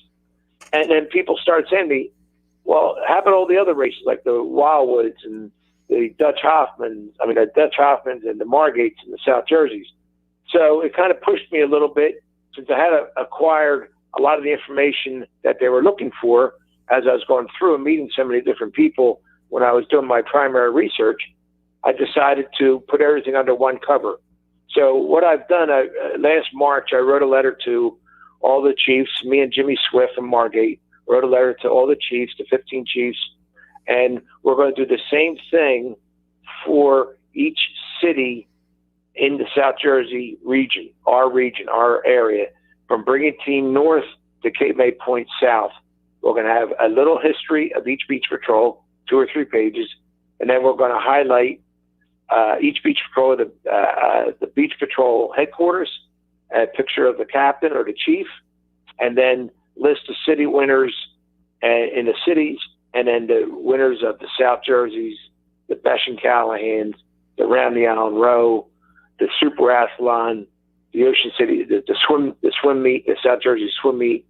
And then people started saying to me, well, how about all the other races like the Wildwoods and the Dutch Hoffmans and the Margates and the South Jerseys? So it kind of pushed me a little bit, since I had acquired a lot of the information that they were looking for as I was going through and meeting so many different people. When I was doing my primary research, I decided to put everything under one cover. So what I've done, last March, I wrote a letter to all the chiefs. Me and Jimmy Swift from Margate wrote a letter to all the chiefs, the 15 chiefs, and we're going to do the same thing for each city in the South Jersey region, our area, from Brigantine North to Cape May Point South. We're going to have a little history of each beach patrol, 2 or 3 pages, and then we're going to highlight each beach patrol, the beach patrol headquarters, a picture of the captain or the chief, and then list the city winners in the cities, and then the winners of the South Jerseys, the Besh and Callahans, the Round the Island Row, the Super Athlon, the Ocean City, the swim meet, the South Jersey swim meet,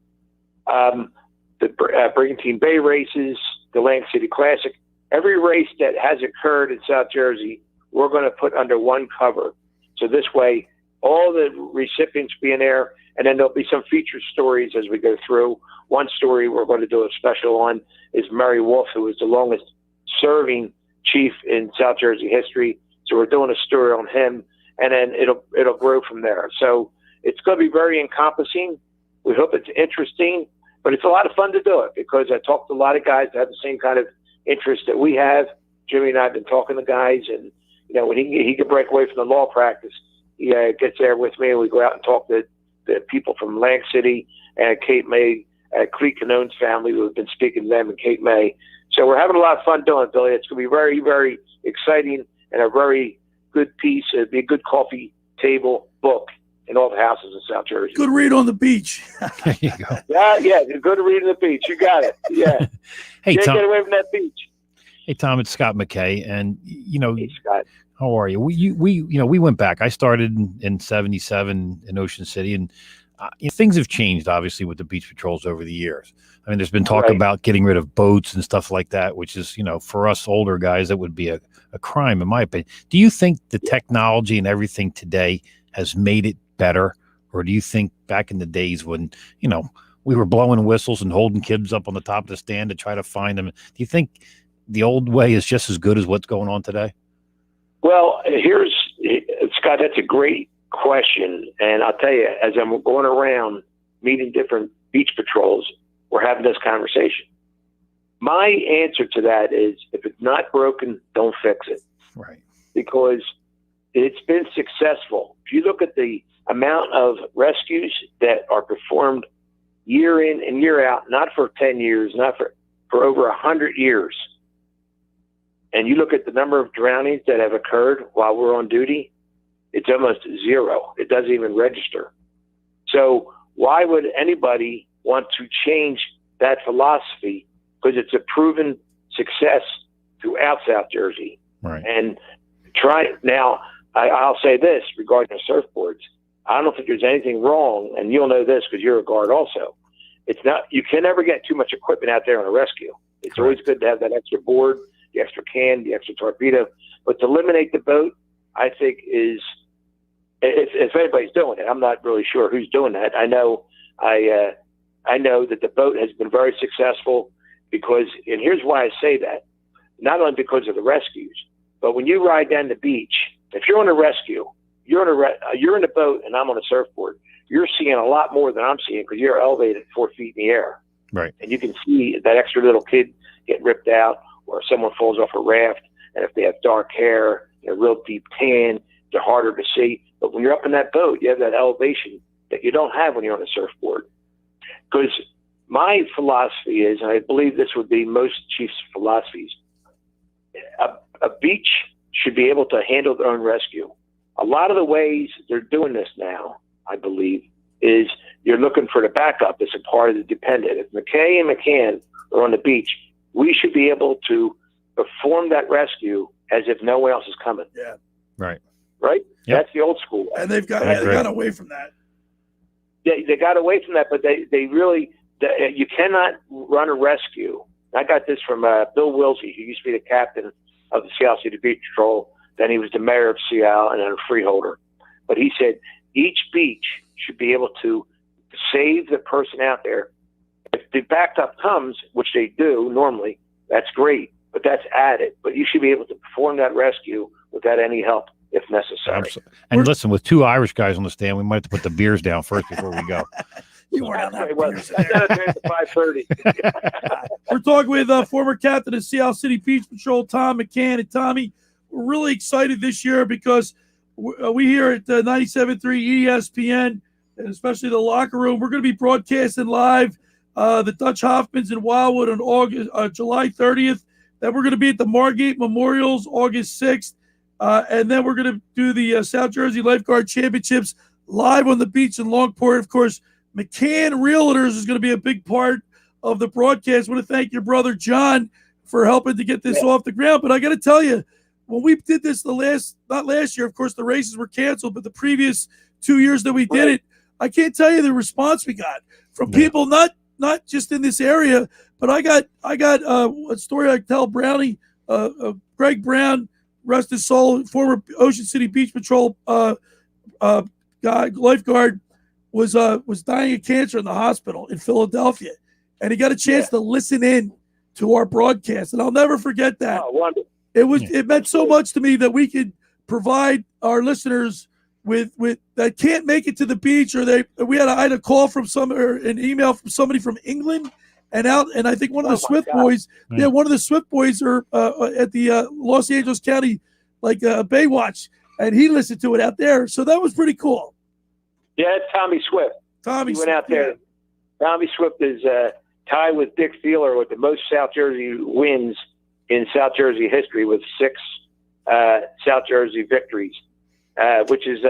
the Brigantine Bay races, the Atlantic City Classic. Every race that has occurred in South Jersey, we're going to put under one cover. So this way, all the recipients be in there, and then there'll be some featured stories as we go through. One story we're going to do a special on is Murray Wolf, who is the longest serving chief in South Jersey history. So we're doing a story on him, and then it'll grow from there. So it's going to be very encompassing. We hope it's interesting, but it's a lot of fun to do it because I talked to a lot of guys that have the same kind of interest that we have. Jimmy and I have been talking to guys, and when he can break away from the law practice, he gets there with me, and we go out and talk to the people from Atlantic City and Cape May, Cleet Canone's family, who have been speaking to them in Cape May. So we're having a lot of fun doing it, Billy. It's going to be very, very exciting and a very good piece. It'd be a good coffee table book in all the houses in South Jersey. Good read on the beach. There you go. Yeah, good read on the beach. You got it. Yeah. Hey, Can't Tom. get away from that beach. Hey, Tom, it's Scott McKay, and Hey, Scott. how are you? We went back. I started in '77 in Ocean City, and things have changed obviously with the beach patrols over the years. I mean, there's been talk about getting rid of boats and stuff like that, which is, for us older guys, that would be a crime in my opinion. Do you think the technology and everything today has made it better, or do you think back in the days when we were blowing whistles and holding kids up on the top of the stand to try to find them? Do you think the old way is just as good as what's going on today? Well, Scott, that's a great question. And I'll tell you, as I'm going around meeting different beach patrols, we're having this conversation. My answer to that is, if it's not broken, don't fix it. Right. Because it's been successful. If you look at the amount of rescues that are performed year in and year out, not for 10 years, not for over 100 years, and you look at the number of drownings that have occurred while we're on duty, it's almost zero. It doesn't even register. So why would anybody want to change that philosophy? Because it's a proven success throughout South Jersey. Right. And I'll say this regarding the surfboards. I don't think there's anything wrong, and you'll know this because you're a guard also. You can never get too much equipment out there on a rescue. It's always good to have that extra board, the extra can, the extra torpedo. But to eliminate the boat, I think is, if anybody's doing it, I'm not really sure who's doing that. I know that the boat has been very successful because, and here's why I say that, not only because of the rescues, but when you ride down the beach, if you're on a rescue, you're in a boat and I'm on a surfboard, you're seeing a lot more than I'm seeing because you're elevated 4 feet in the air. Right. And you can see that extra little kid get ripped out, or someone falls off a raft, and if they have dark hair, a real deep tan, they're harder to see. But when you're up in that boat, you have that elevation that you don't have when you're on a surfboard. Because my philosophy is, and I believe this would be most chiefs' philosophies, a beach should be able to handle their own rescue. A lot of the ways they're doing this now, I believe, is you're looking for the backup as a part of the dependent. If McKay and McCann are on the beach, we should be able to perform that rescue as if no one else is coming. Yeah. Right. Right? Yep. That's the old school. And they got away from that. They got away from that, but they really, you cannot run a rescue. I got this from Bill Wilsey, who used to be the captain of the Seattle City Beach Patrol. Then he was the mayor of Seattle and then a freeholder. But he said each beach should be able to save the person out there. If the backup comes, which they do normally, that's great, but that's added. But you should be able to perform that rescue without any help if necessary. Absolutely. And listen, with two Irish guys on the stand, we might have to put the beers down first before we go. You were not Okay, well, that's at 5:30. We're talking with former captain of Seattle City Beach Patrol, Tom McKay. And Tommy, we're really excited this year because we here at 97.3 ESPN, and especially the locker room, we're going to be broadcasting live the Dutch Hoffmans in Wildwood on July 30th. Then we're going to be at the Margate Memorials August 6th. And then we're going to do the South Jersey Lifeguard Championships live on the beach in Longport. Of course, McKay and Realtors is going to be a big part of the broadcast. I want to thank your brother, John, for helping to get this off the ground. But I got to tell you, when we did this not last year, of course, the races were canceled, but the previous 2 years that we did it, I can't tell you the response we got from people, not just in this area, but I got a story I tell Brownie, Greg Brown, rest his soul, former Ocean City Beach Patrol guy, lifeguard, was dying of cancer in the hospital in Philadelphia, and he got a chance to listen in to our broadcast, and I'll never forget that. Oh, wonderful. It meant so much to me that we could provide our listeners with that can't make it to the beach, or I had a call from or an email from somebody from England, and I think one of the Swift boys, one of the Swift boys are at the Los Angeles County Baywatch, and he listened to it out there, so that was pretty cool. Yeah, Tommy Swift. He went out there. Yeah. Tommy Swift is tied with Dick Feeler with the most South Jersey wins in South Jersey history, with 6 South Jersey victories, which is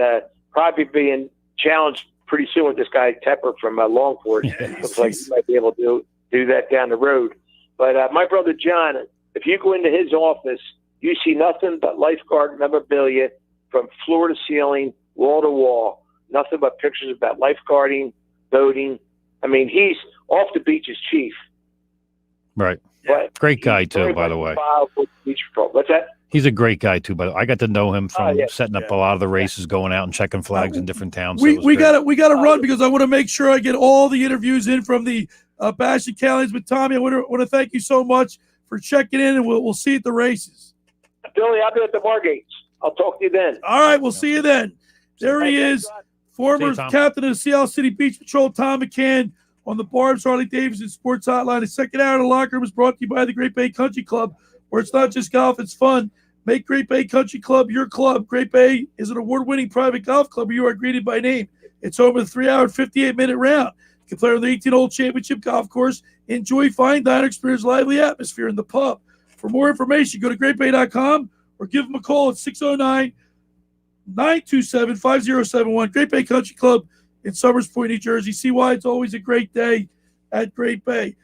probably being challenged pretty soon with this guy Tepper from Longport. Looks like he might be able to do that down the road. But my brother John, if you go into his office, you see nothing but lifeguard memorabilia from floor to ceiling, wall to wall. Nothing but pictures about lifeguarding, boating. I mean, he's off the beach as chief. Right. But great guy, too, by the way. Beach patrol. What's that? He's a great guy, too, but I got to know him from setting up a lot of the races, going out and checking flags in different towns. We got to run because I want to make sure I get all the interviews in from the Bash and Callens with Tommy. I want to thank you so much for checking in, and we'll see you at the races. Billy, I'll be at the Margates. I'll talk to you then. All right, we'll see you then. There he is. Former captain of the Seattle City Beach Patrol, Tom McKay, on the Barb's Harley Davidson Sports Hotline. The second hour of the locker room is brought to you by the Great Bay Country Club, where it's not just golf, it's fun. Make Great Bay Country Club your club. Great Bay is an award-winning private golf club where you are greeted by name. It's over the 3-hour, 58-minute round. You can play on the 18-hole championship golf course, enjoy fine dining, experience lively atmosphere in the pub. For more information, go to greatbay.com or give them a call at 609-927-5071. Great Bay Country Club in Summers Point, New Jersey. See why it's always a great day at Great Bay.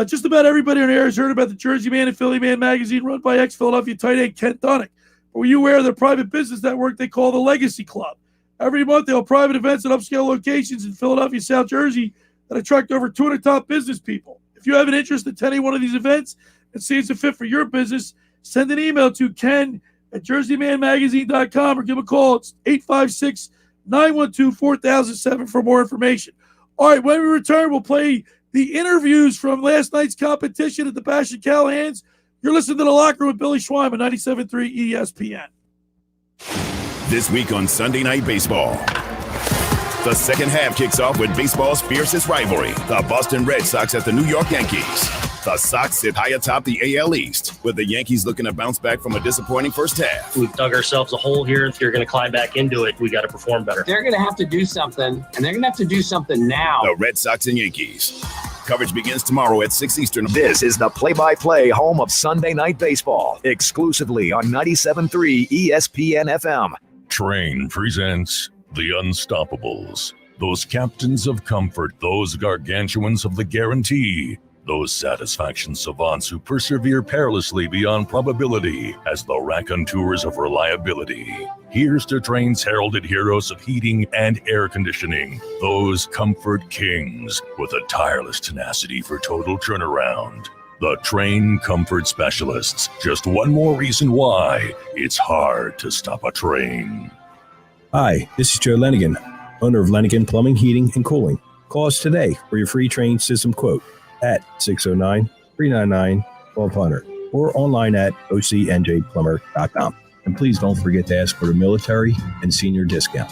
Just about everybody on air has heard about the Jersey Man and Philly Man magazine run by ex-Philadelphia tight end Kent Dunnick. But were you aware of their private business network they call the Legacy Club? Every month, they hold private events at upscale locations in Philadelphia, South Jersey that attract over 200 top business people. If you have an interest in attending one of these events and see it's a fit for your business, send an email to ken@jerseymanmagazine.com or give a call. It's 856-912-4007 for more information. All right, when we return, we'll play the interviews from last night's competition at the Bash and Callahan's. You're listening to The Locker Room with Billy Schweim on 97.3 ESPN. This week on Sunday Night Baseball, the second half kicks off with baseball's fiercest rivalry, the Boston Red Sox at the New York Yankees. The Sox sit high atop the AL East, with the Yankees looking to bounce back from a disappointing first half. We've dug ourselves a hole here. If you're going to climb back into it, we got to perform better. They're going to have to do something, and they're going to have to do something now. The Red Sox and Yankees. Coverage begins tomorrow at 6 Eastern. This is the play-by-play home of Sunday Night Baseball, exclusively on 97.3 ESPN FM. Train presents The Unstoppables. Those captains of comfort, those gargantuans of the guarantee, those satisfaction savants who persevere perilously beyond probability as the raconteurs of reliability. Here's to Train's heralded heroes of heating and air conditioning, those comfort kings with a tireless tenacity for total turnaround. The Train Comfort Specialists. Just one more reason why it's hard to stop a train. Hi, this is Joe Lenigan, owner of Lenigan Plumbing, Heating, and Cooling. Call us today for your free Train system quote at 609-399-1200 or online at ocnjplumber.com. And please don't forget to ask for the military and senior discount.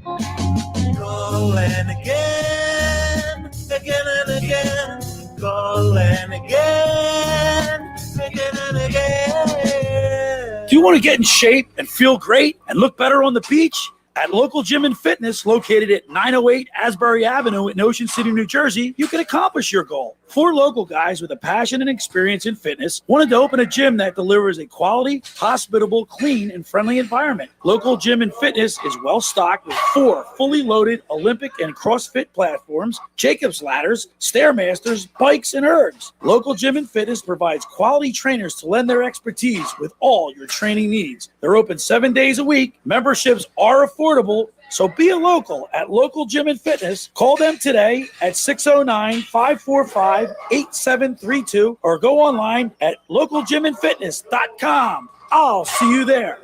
Calling again, again and again. Calling again, again and again. Do you want to get in shape and feel great and look better on the beach? At Local Gym and Fitness, located at 908 Asbury Avenue in Ocean City, New Jersey, you can accomplish your goal. 4 local guys with a passion and experience in fitness wanted to open a gym that delivers a quality, hospitable, clean, and friendly environment. Local Gym and Fitness is well stocked with 4 fully loaded Olympic and CrossFit platforms, Jacob's ladders, Stairmasters, bikes, and ergs. Local Gym and Fitness provides quality trainers to lend their expertise with all your training needs. They're open 7 days a week. Memberships are affordable, so be a local at Local Gym and Fitness. Call them today at 609-545-8732 or go online at localgymandfitness.com. I'll see you there.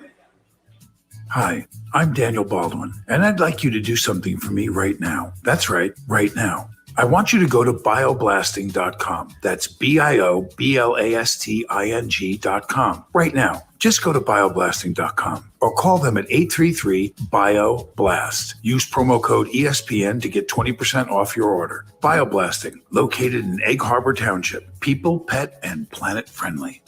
Hi, I'm Daniel Baldwin, and I'd like you to do something for me right now. That's right, right now. I want you to go to bioblasting.com. That's bioblasting.com. Right now. Just go to bioblasting.com or call them at 833-BIO-BLAST. Use promo code ESPN to get 20% off your order. Bioblasting, located in Egg Harbor Township. People, pet, and planet friendly.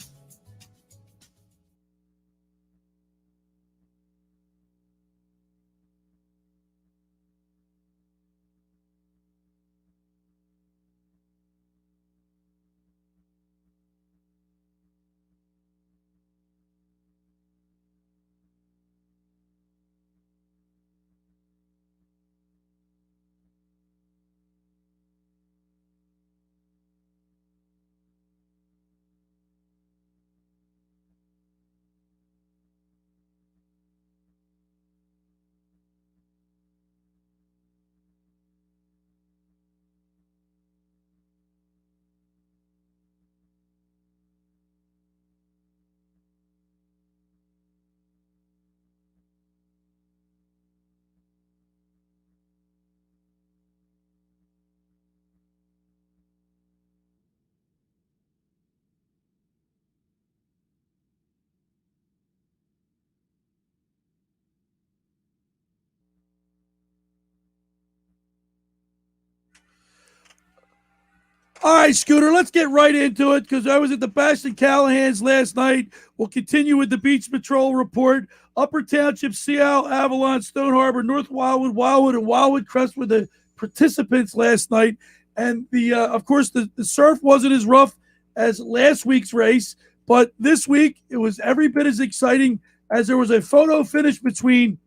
All right, Scooter, let's get right into it because I was at the Bash and Callahan's last night. We'll continue with the Beach Patrol report. Upper Township, Seattle, Avalon, Stone Harbor, North Wildwood, and Wildwood Crest were the participants last night. And of course, the surf wasn't as rough as last week's race, but this week it was every bit as exciting as there was a photo finish between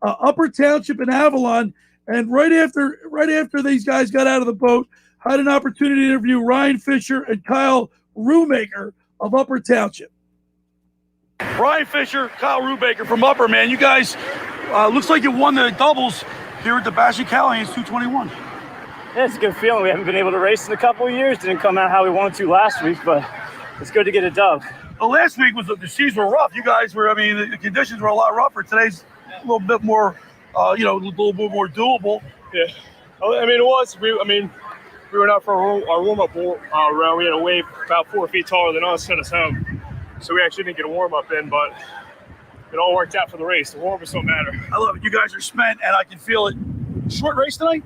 Upper Township and Avalon. And right after these guys got out of the boat, I had an opportunity to interview Ryan Fisher and Kyle Ruemaker of Upper Township. Ryan Fisher, Kyle Ruemaker from Upper, man. You guys, looks like you won the doubles here at the Bash and Callahan's 221. Yeah, it's a good feeling. We haven't been able to race in a couple of years. Didn't come out how we wanted to last week, but it's good to get a dub. Well, last week the seas were rough. You guys were, the conditions were a lot rougher. Today's a little bit more, a little bit more doable. Yeah. It was. We went out for our warm-up round. We had a wave about 4 feet taller than us sent us home. So we actually didn't get a warm-up in, but it all worked out for the race. The warm-ups don't matter. I love it. You guys are spent, and I can feel it. Short race tonight?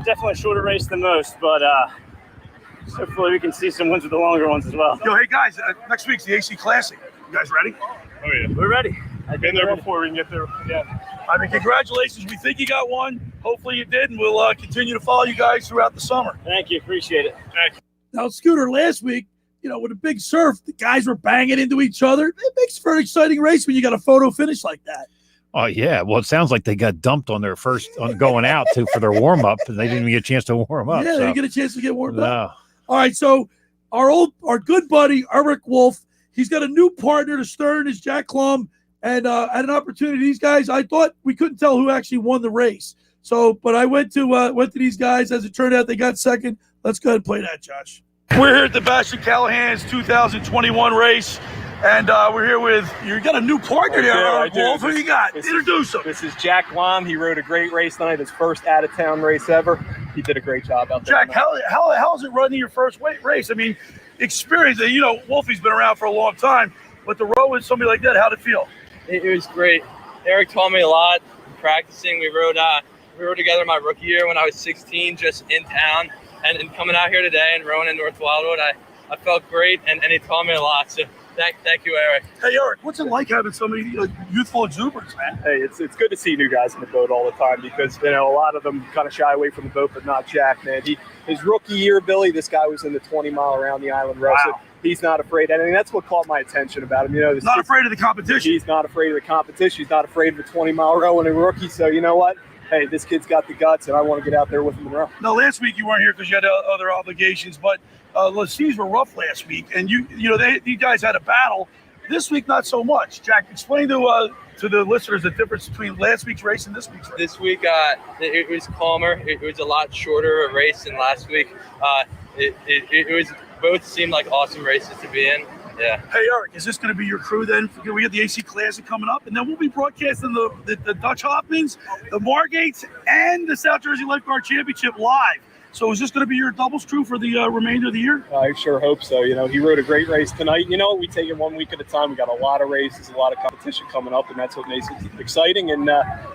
Definitely a shorter race than most, but hopefully we can see some wins with the longer ones as well. Yo, hey, guys, next week's the AC Classic. You guys ready? Oh, yeah. We're ready. I've been there before. We can get there again. Congratulations. We think you got one. Hopefully you did, and we'll continue to follow you guys throughout the summer. Thank you. Appreciate it. Thank you. Now, Scooter, last week, with a big surf, the guys were banging into each other. It makes for an exciting race when you got a photo finish like that. Oh, yeah. Well, it sounds like they got dumped on their first going out for their warm-up, and they didn't even get a chance to warm up. Yeah, so. They didn't get a chance to get warmed No. up. All right, so our good buddy, Eric Wolf, he's got a new partner to stern is Jack Klum, and had an opportunity. These guys, I thought we couldn't tell who actually won the race. So, but I went to these guys. As it turned out, they got second. Let's go ahead and play that, Josh. We're here at the Bash and Callahan's 2021 race, and we're here with, you got a new partner there, Eric Wolf. Who you got? Introduce him. This is Jack Klum. He rode a great race tonight, his first out-of-town race ever. He did a great job out there. Jack, how is it running your first race? Experience. Wolfie's been around for a long time, but to row with somebody like that, how'd it feel? It was great. Eric taught me a lot. Practicing, we rode together my rookie year when I was 16, just in town, and coming out here today and rowing in North Wildwood, I felt great, and he taught me a lot. So thank you, Eric. Hey, Eric, what's it like having so many youthful exuberance, man? Hey, it's good to see new guys in the boat all the time because a lot of them kind of shy away from the boat, but not Jack, man. His rookie year, Billy, this guy was in the 20-mile around the island row. Wow. So he's not afraid. And I mean, that's what caught my attention about him. Not afraid of the competition. He's not afraid of the competition. He's not afraid of a 20-mile row and a rookie. So you know what? Hey, this kid's got the guts, and I want to get out there with him and row. Now, last week you weren't here because you had other obligations, but the seas were rough last week, and you guys had a battle. This week, not so much. Jack, explain to the listeners the difference between last week's race and this week's race. This week, it was calmer. It was a lot shorter a race than last week. It was both seemed like awesome races to be in. Yeah. Hey, Eric, is this going to be your crew then? We have the AC Classic coming up, and then we'll be broadcasting the Dutch Hoffmans, the Margates, and the South Jersey Lifeguard Championship live. So is this going to be your doubles crew for the remainder of the year? I sure hope so. He rode a great race tonight. We take it 1 week at a time. We got a lot of races, a lot of competition coming up, and that's what makes it exciting. And,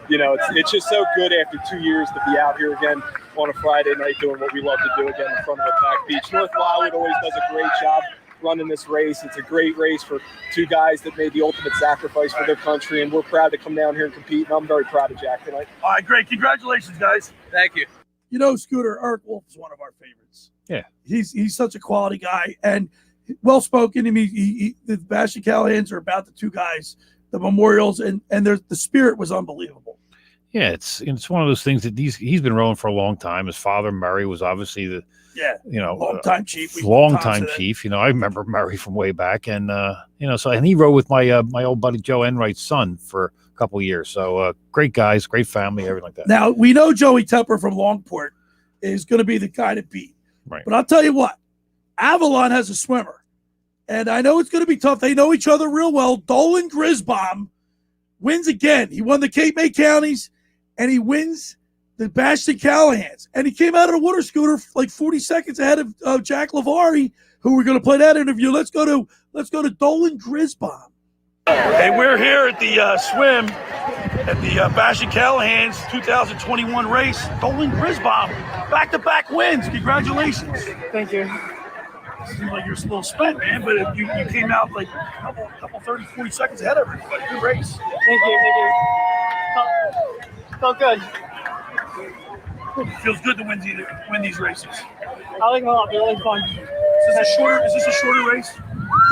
it's just so good after 2 years to be out here again on a Friday night doing what we love to do again in front of a packed beach. North Wildwood always does a great job running this race. It's a great race for two guys that made the ultimate sacrifice for their country, and we're proud to come down here and compete, and I'm very proud of Jack tonight. All right, great. Congratulations, guys. Thank you. Scooter, Eric Wolf is one of our favorites. Yeah. He's such a quality guy and well-spoken. I mean, the Bash and Callahans are about the two guys, the memorials, and the spirit was unbelievable. Yeah, it's one of those things that he's been rowing for a long time. His father, Murray, was obviously the long-time chief. Long-time chief. I remember Murray from way back, and and he rowed with my old buddy Joe Enright's son for a couple of years. So great guys, great family, everything like that. Now we know Joey Tepper from Longport is going to be the guy to beat. Right. But I'll tell you what, Avalon has a swimmer, and I know it's going to be tough. They know each other real well. Dolan Grisbaum wins again. He won the Cape May counties, and he wins the Bastion Callahans. And he came out of the water scooter like 40 seconds ahead of Jack Lavari, who we're going to play that interview. Let's go to Dolan Grisbaum. Hey, we're here at the swim at the Bastion Callahans 2021 race. Dolan Grisbaum, back-to-back wins. Congratulations. Thank you. Seems like you're a little spent, man, but you came out like a couple 30, 40 seconds ahead of everybody. Good race. Thank you. Felt good. It feels good to win these races. I like them a lot. They're really fun. Is this a shorter race?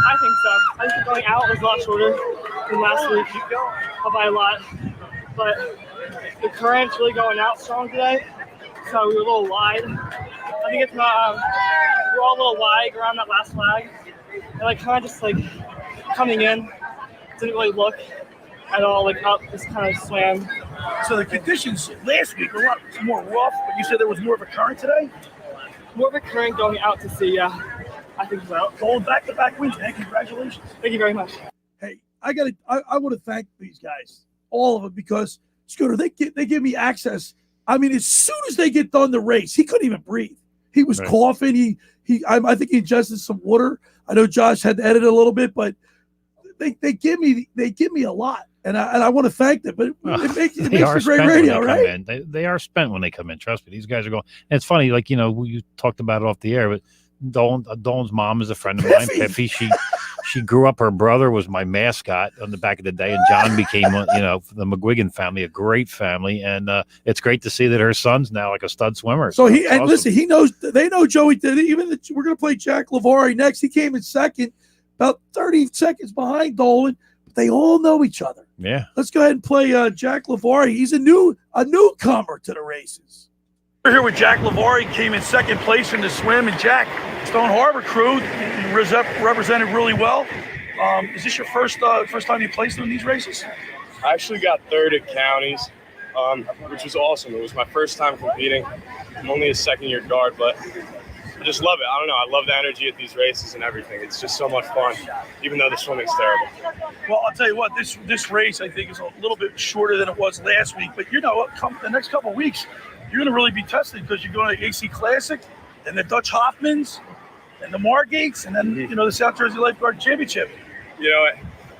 I think so. I think going out was a lot shorter than last week by a lot. But the current's really going out strong today, so we were a little wide. I think it's not, we're all a little wide around that last flag. And kind of just coming in, didn't really look at all up, just kind of swam. So the conditions last week were a lot more rough, but you said there was more of a current today? More of a current going out to sea, yeah. I think so. Going back-to-back wins, man. Congratulations. Thank you very much. Hey, I want to thank these guys, all of them, because Scooter, they give me access. I mean, as soon as they get done the race, he couldn't even breathe. He was coughing. I think he ingested some water. I know Josh had to edit a little bit, but they give me a lot, and I want to thank them. But it makes for great radio, right? They are spent when they come in. Trust me, these guys are going. And it's funny, you talked about it off the air, but Dolan's mom is a friend of mine, Piffy. She grew up. Her brother was my mascot on the back of the day, and John became, the McGuigan family, a great family, and it's great to see that her son's now like a stud swimmer. So listen, he knows. They know Joey did it. Even we're going to play Jack Lavari next. He came in second, about 30 seconds behind Dolan. But they all know each other. Yeah. Let's go ahead and play Jack Lavari. He's a newcomer to the races. We're here with Jack Lavari, came in second place in the swim, and Jack, Stone Harbor crew, represented really well. Is this your first time you placed in these races? I actually got third at counties, which was awesome. It was my first time competing. I'm only a second-year guard, but I just love it. I don't know. I love the energy at these races and everything. It's just so much fun, even though the swimming's terrible. Well, I'll tell you what, this race I think is a little bit shorter than it was last week, but the next couple of weeks, you're going to really be tested because you're going to the AC Classic and the Dutch Hoffmans and the Margates and then, the South Jersey Lifeguard Championship.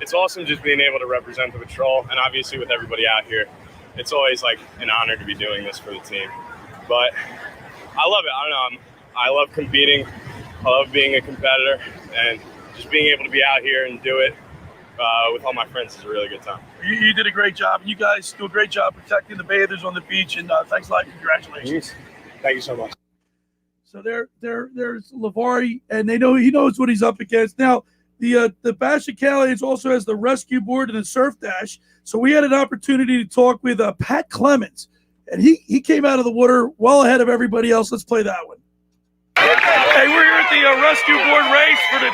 it's awesome just being able to represent the patrol, and obviously with everybody out here, it's always like an honor to be doing this for the team. But I love it. I don't know. I love competing. I love being a competitor, and just being able to be out here and do it with all my friends is a really good time. You did a great job. You guys do a great job protecting the bathers on the beach, and thanks a lot. Congratulations. Thank you so much. So there's Lavari, and he knows what he's up against. Now, the Bash of Callahan's also has the rescue board and the surf dash. So we had an opportunity to talk with Pat Clemens, and he came out of the water well ahead of everybody else. Let's play that one. Hey, we're here at the rescue board race for the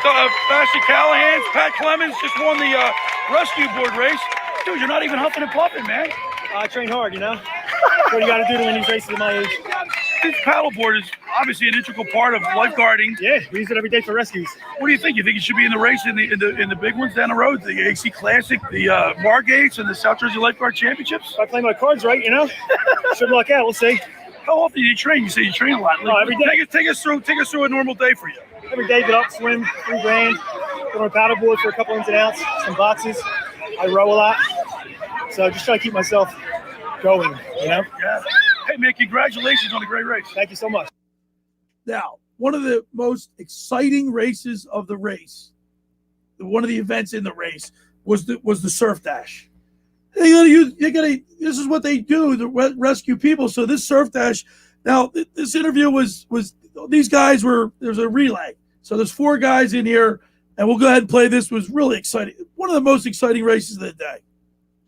Bash of Callahan's. Pat Clemens just won the rescue board race. Dude, you're not even huffing and puffing, man. I train hard, What do you got to do to win these races at my age? This paddleboard is obviously an integral part of lifeguarding. Yeah, we use it every day for rescues. What do you think? You think it should be in the race in the big ones down the road, the AC Classic, the Margates, and the South Jersey Lifeguard Championships? If I play my cards right, should luck out. We'll see. How often do you train? You say you train a lot. Oh, every day. Take us through a normal day for you. Every day, get up, swim, 3 grand, go on a paddleboard for a couple ins and outs, some boxes. I row a lot, so just try to keep myself going. Yeah. Hey, man, congratulations on a great race. Thank you so much. Now, one of the most exciting races of the race, one of the events in the race was the surf dash. This is what they do to rescue people. So this surf dash. Now, this interview was these guys there's a relay. So there's 4 guys in here, and we'll go ahead and play this. It was really exciting. One of the most exciting races of the day.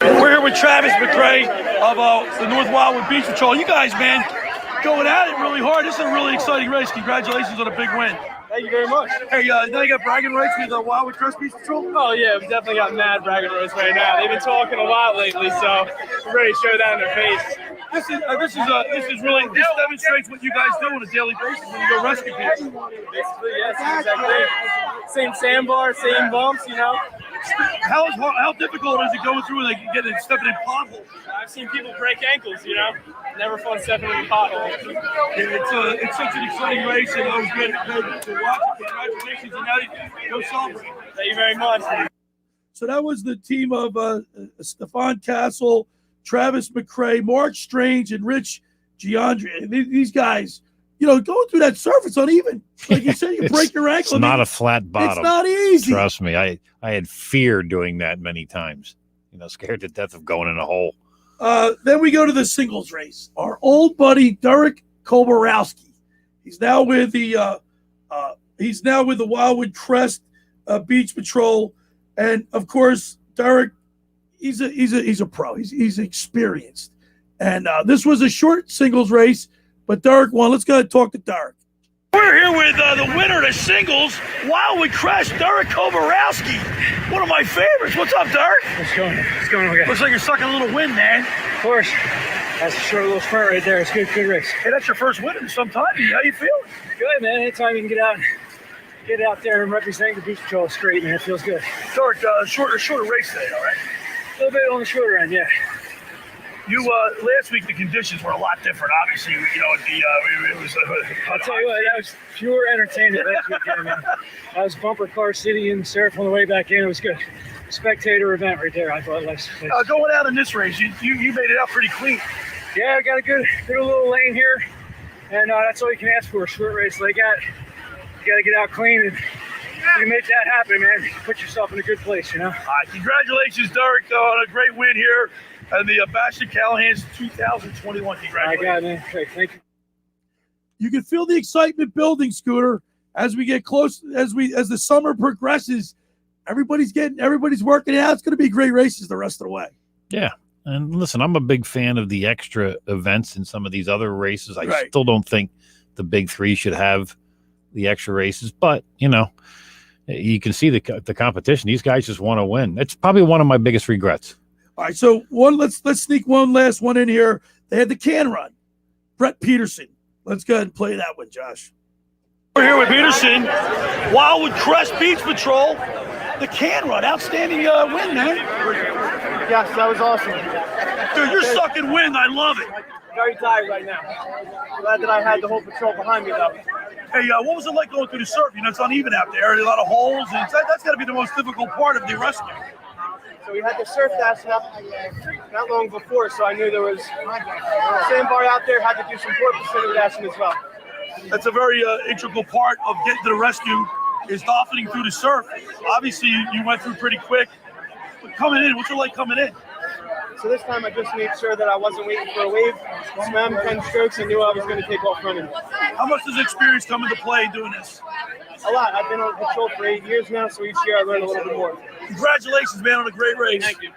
We're here with Travis McRae of the North Wildwood Beach Patrol. You guys, man, going at it really hard. This is a really exciting race. Congratulations on a big win. Thank you very much. Hey, now you got bragging rights with the Wildwood Crest Beach Patrol? Oh, yeah, we definitely got mad bragging rights right now. They've been talking a lot lately, so we're ready to show that in their face. This demonstrates what you guys do on a daily basis when you go rescue people. Basically, yes, exactly. Same sandbar, same bumps, How difficult is it going through and stepping in potholes? I've seen people break ankles, Never fun stepping in a pothole. It's such an exciting race, and it was good to watch it. Congratulations, and now go celebrate. Thank you very much. So that was the team of Stefan Castle, Travis McRae, Mark Strange, and Rich Giandri. These guys, going through that surface uneven. Like you said, you break your ankle. It's not a flat bottom. It's not easy. Trust me. I had fear doing that many times. Scared to death of going in a hole. Then we go to the singles race. Our old buddy Derek Kobarowski. He's now with the Wildwood Crest Beach Patrol, and of course Derek. He's a pro. He's experienced, and this was a short singles race, but Derek won. Let's go ahead and talk to Derek. We're here with the winner of the singles, Wildwood Crest, Derek Kobarowski. One of my favorites. What's up, Derek? What's going on? What's going on, guys? Looks like you're sucking a little wind, man. Of course. That's a short little sprint right there. It's good race. Hey, that's your first win in some time. How you feeling? Good, man. Anytime you can get out there and represent the beach patrol, it's great, man. It feels good. Derek, shorter race today, all right? A little bit on the shorter end, yeah. You last week the conditions were a lot different. Obviously, it was. I'll tell you what, that was pure entertainment last weekend, man. That was bumper car city in the surf on the way back in. It was good. Spectator event right there. I thought last. Going out in this race, you made it out pretty clean. Yeah, I got a good little lane here, and that's all you can ask for. A short race like that, you got to get out clean and. You make that happen, man. Put yourself in a good place, All right, congratulations, Derek, on a great win here at the Bash of Callahan's 2021. Congratulations. I got it, man. Great, thank you. You can feel the excitement building, Scooter, as we get close, as the summer progresses. Everybody's working out. It's going to be great races the rest of the way. Yeah. And listen, I'm a big fan of the extra events in some of these other races. I still don't think the big 3 should have the extra races, but you can see the competition. These guys just want to win. It's probably one of my biggest regrets. All right, so let's sneak one last one in here. They had the can run. Brett Peterson. Let's go ahead and play that one, Josh. We're here with Peterson, Wildwood Crest Beach Patrol. The can run, outstanding win, man. Yes, that was awesome. Dude, you're sucking wind. I love it. Very tired right now. Glad that I had the whole patrol behind me, though. Hey, what was it like going through the surf? It's uneven out there. A lot of holes. And that's got to be the most difficult part of the rescue. So we had the surf dash up not long before, so I knew there was a sandbar out there, had to do some porpoise center dashing as well. That's a very integral part of getting to the rescue is dolphining through the surf. Obviously, you went through pretty quick. But coming in, what's it like coming in? So this time I just made sure that I wasn't waiting for a wave. Swam 10 strokes and knew I was going to take off running. How much does experience come into play doing this? A lot. I've been on patrol for 8 years now, so each year I learn a little bit more. Congratulations, man, on a great race. Thank you.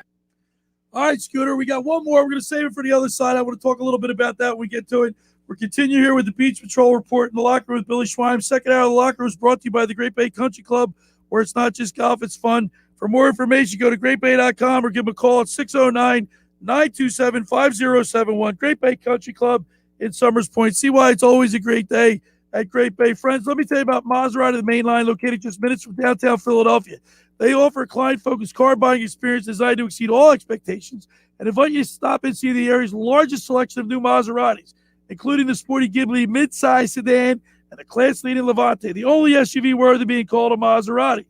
All right, Scooter, we got one more. We're going to save it for the other side. I want to talk a little bit about that when we get to it. We're continuing here with the Beach Patrol Report in the locker room with Billy Schweim. Second hour of the locker room is brought to you by the Great Bay Country Club, where it's not just golf, it's fun. For more information, go to greatbay.com or give them a call at 609-927-5071. Great Bay Country Club in Summers Point. See why it's always a great day at Great Bay. Friends, let me tell you about Maserati, the main line, located just minutes from downtown Philadelphia. They offer a client-focused car buying experience designed to exceed all expectations and invite you to stop and see the area's largest selection of new Maseratis, including the sporty Ghibli mid-size sedan and the class-leading Levante, the only SUV worthy of being called a Maserati.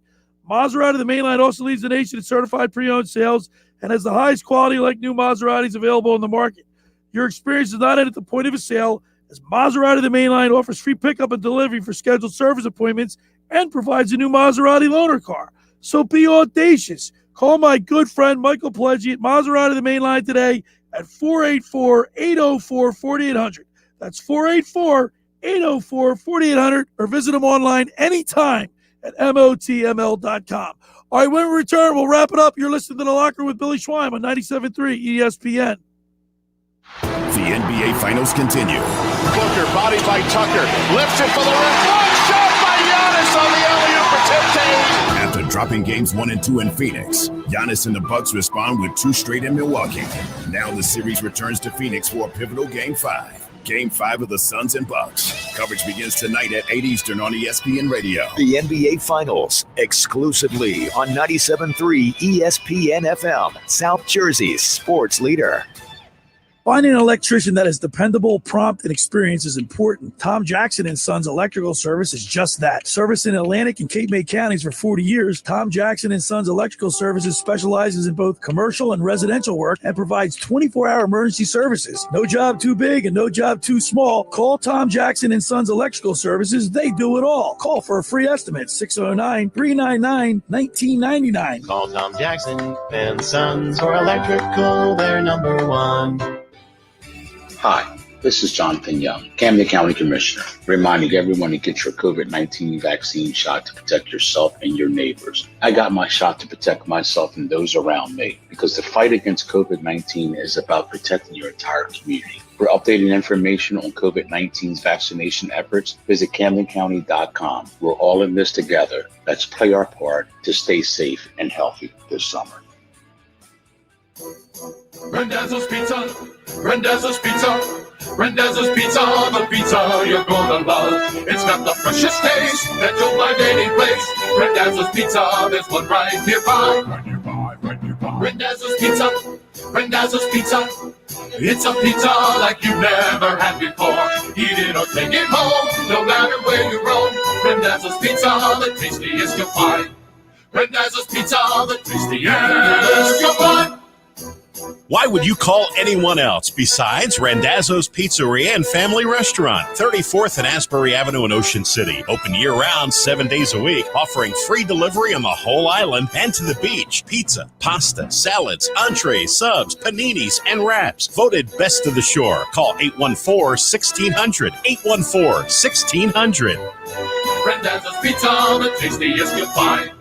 Maserati, the mainline, also leads the nation in certified pre-owned sales and has the highest quality like new Maseratis available on the market. Your experience does not end at the point of a sale, as Maserati, the mainline, offers free pickup and delivery for scheduled service appointments and provides a new Maserati loaner car. So be audacious. Call my good friend Michael Pledgey at Maserati, the mainline, today at 484-804-4800. That's 484-804-4800, or visit them online anytime at motml.com. All right, when we return, we'll wrap it up. You're listening to The Locker Room with Billy Schweim on 97.3 ESPN. The NBA Finals continue. Booker, body by Tucker, lifts it for the rim. Shot by Giannis on the alley-oop for Tip. After dropping games 1 and 2 in Phoenix, Giannis and the Bucks respond with 2 straight in Milwaukee. Now the series returns to Phoenix for a pivotal Game 5. Game 5 of the Suns and Bucks. Coverage begins tonight at 8 Eastern on ESPN Radio. The NBA Finals, exclusively on 97.3 ESPN FM, South Jersey's sports leader. Finding an electrician that is dependable, prompt, and experienced is important. Tom Jackson & Sons Electrical Service is just that. Servicing Atlantic and Cape May counties for 40 years, Tom Jackson & Sons Electrical Services specializes in both commercial and residential work and provides 24-hour emergency services. No job too big and no job too small. Call Tom Jackson & Sons Electrical Services. They do it all. Call for a free estimate, 609-399-1999. Call Tom Jackson and Sons for electrical, they're number one. Hi, this is Jonathan Young, Camden County Commissioner, reminding everyone to get your COVID-19 vaccine shot to protect yourself and your neighbors. I got my shot to protect myself and those around me, because the fight against COVID-19 is about protecting your entire community. For updated information on COVID-19's vaccination efforts, visit CamdenCounty.com. We're all in this together. Let's play our part to stay safe and healthy this summer. Randazzo's Pizza, Randazzo's Pizza, Randazzo's Pizza, the pizza you're gonna love. It's got the freshest taste that you'll find any place. Randazzo's Pizza, there's one right nearby. Randazzo's Pizza, Randazzo's Pizza. It's a pizza like you've never had before. Eat it or take it home, no matter where you roam. Randazzo's Pizza, the tastiest you'll find. Randazzo's Pizza, the tastiest you'll find. Why would you call anyone else besides Randazzo's Pizzeria and Family Restaurant, 34th and Asbury Avenue in Ocean City. Open year-round, 7 days a week, offering free delivery on the whole island and to the beach. Pizza, pasta, salads, entrees, subs, paninis, and wraps. Voted best of the shore. Call 814-1600. 814-1600. Randazzo's Pizza, the tastiest you'll find.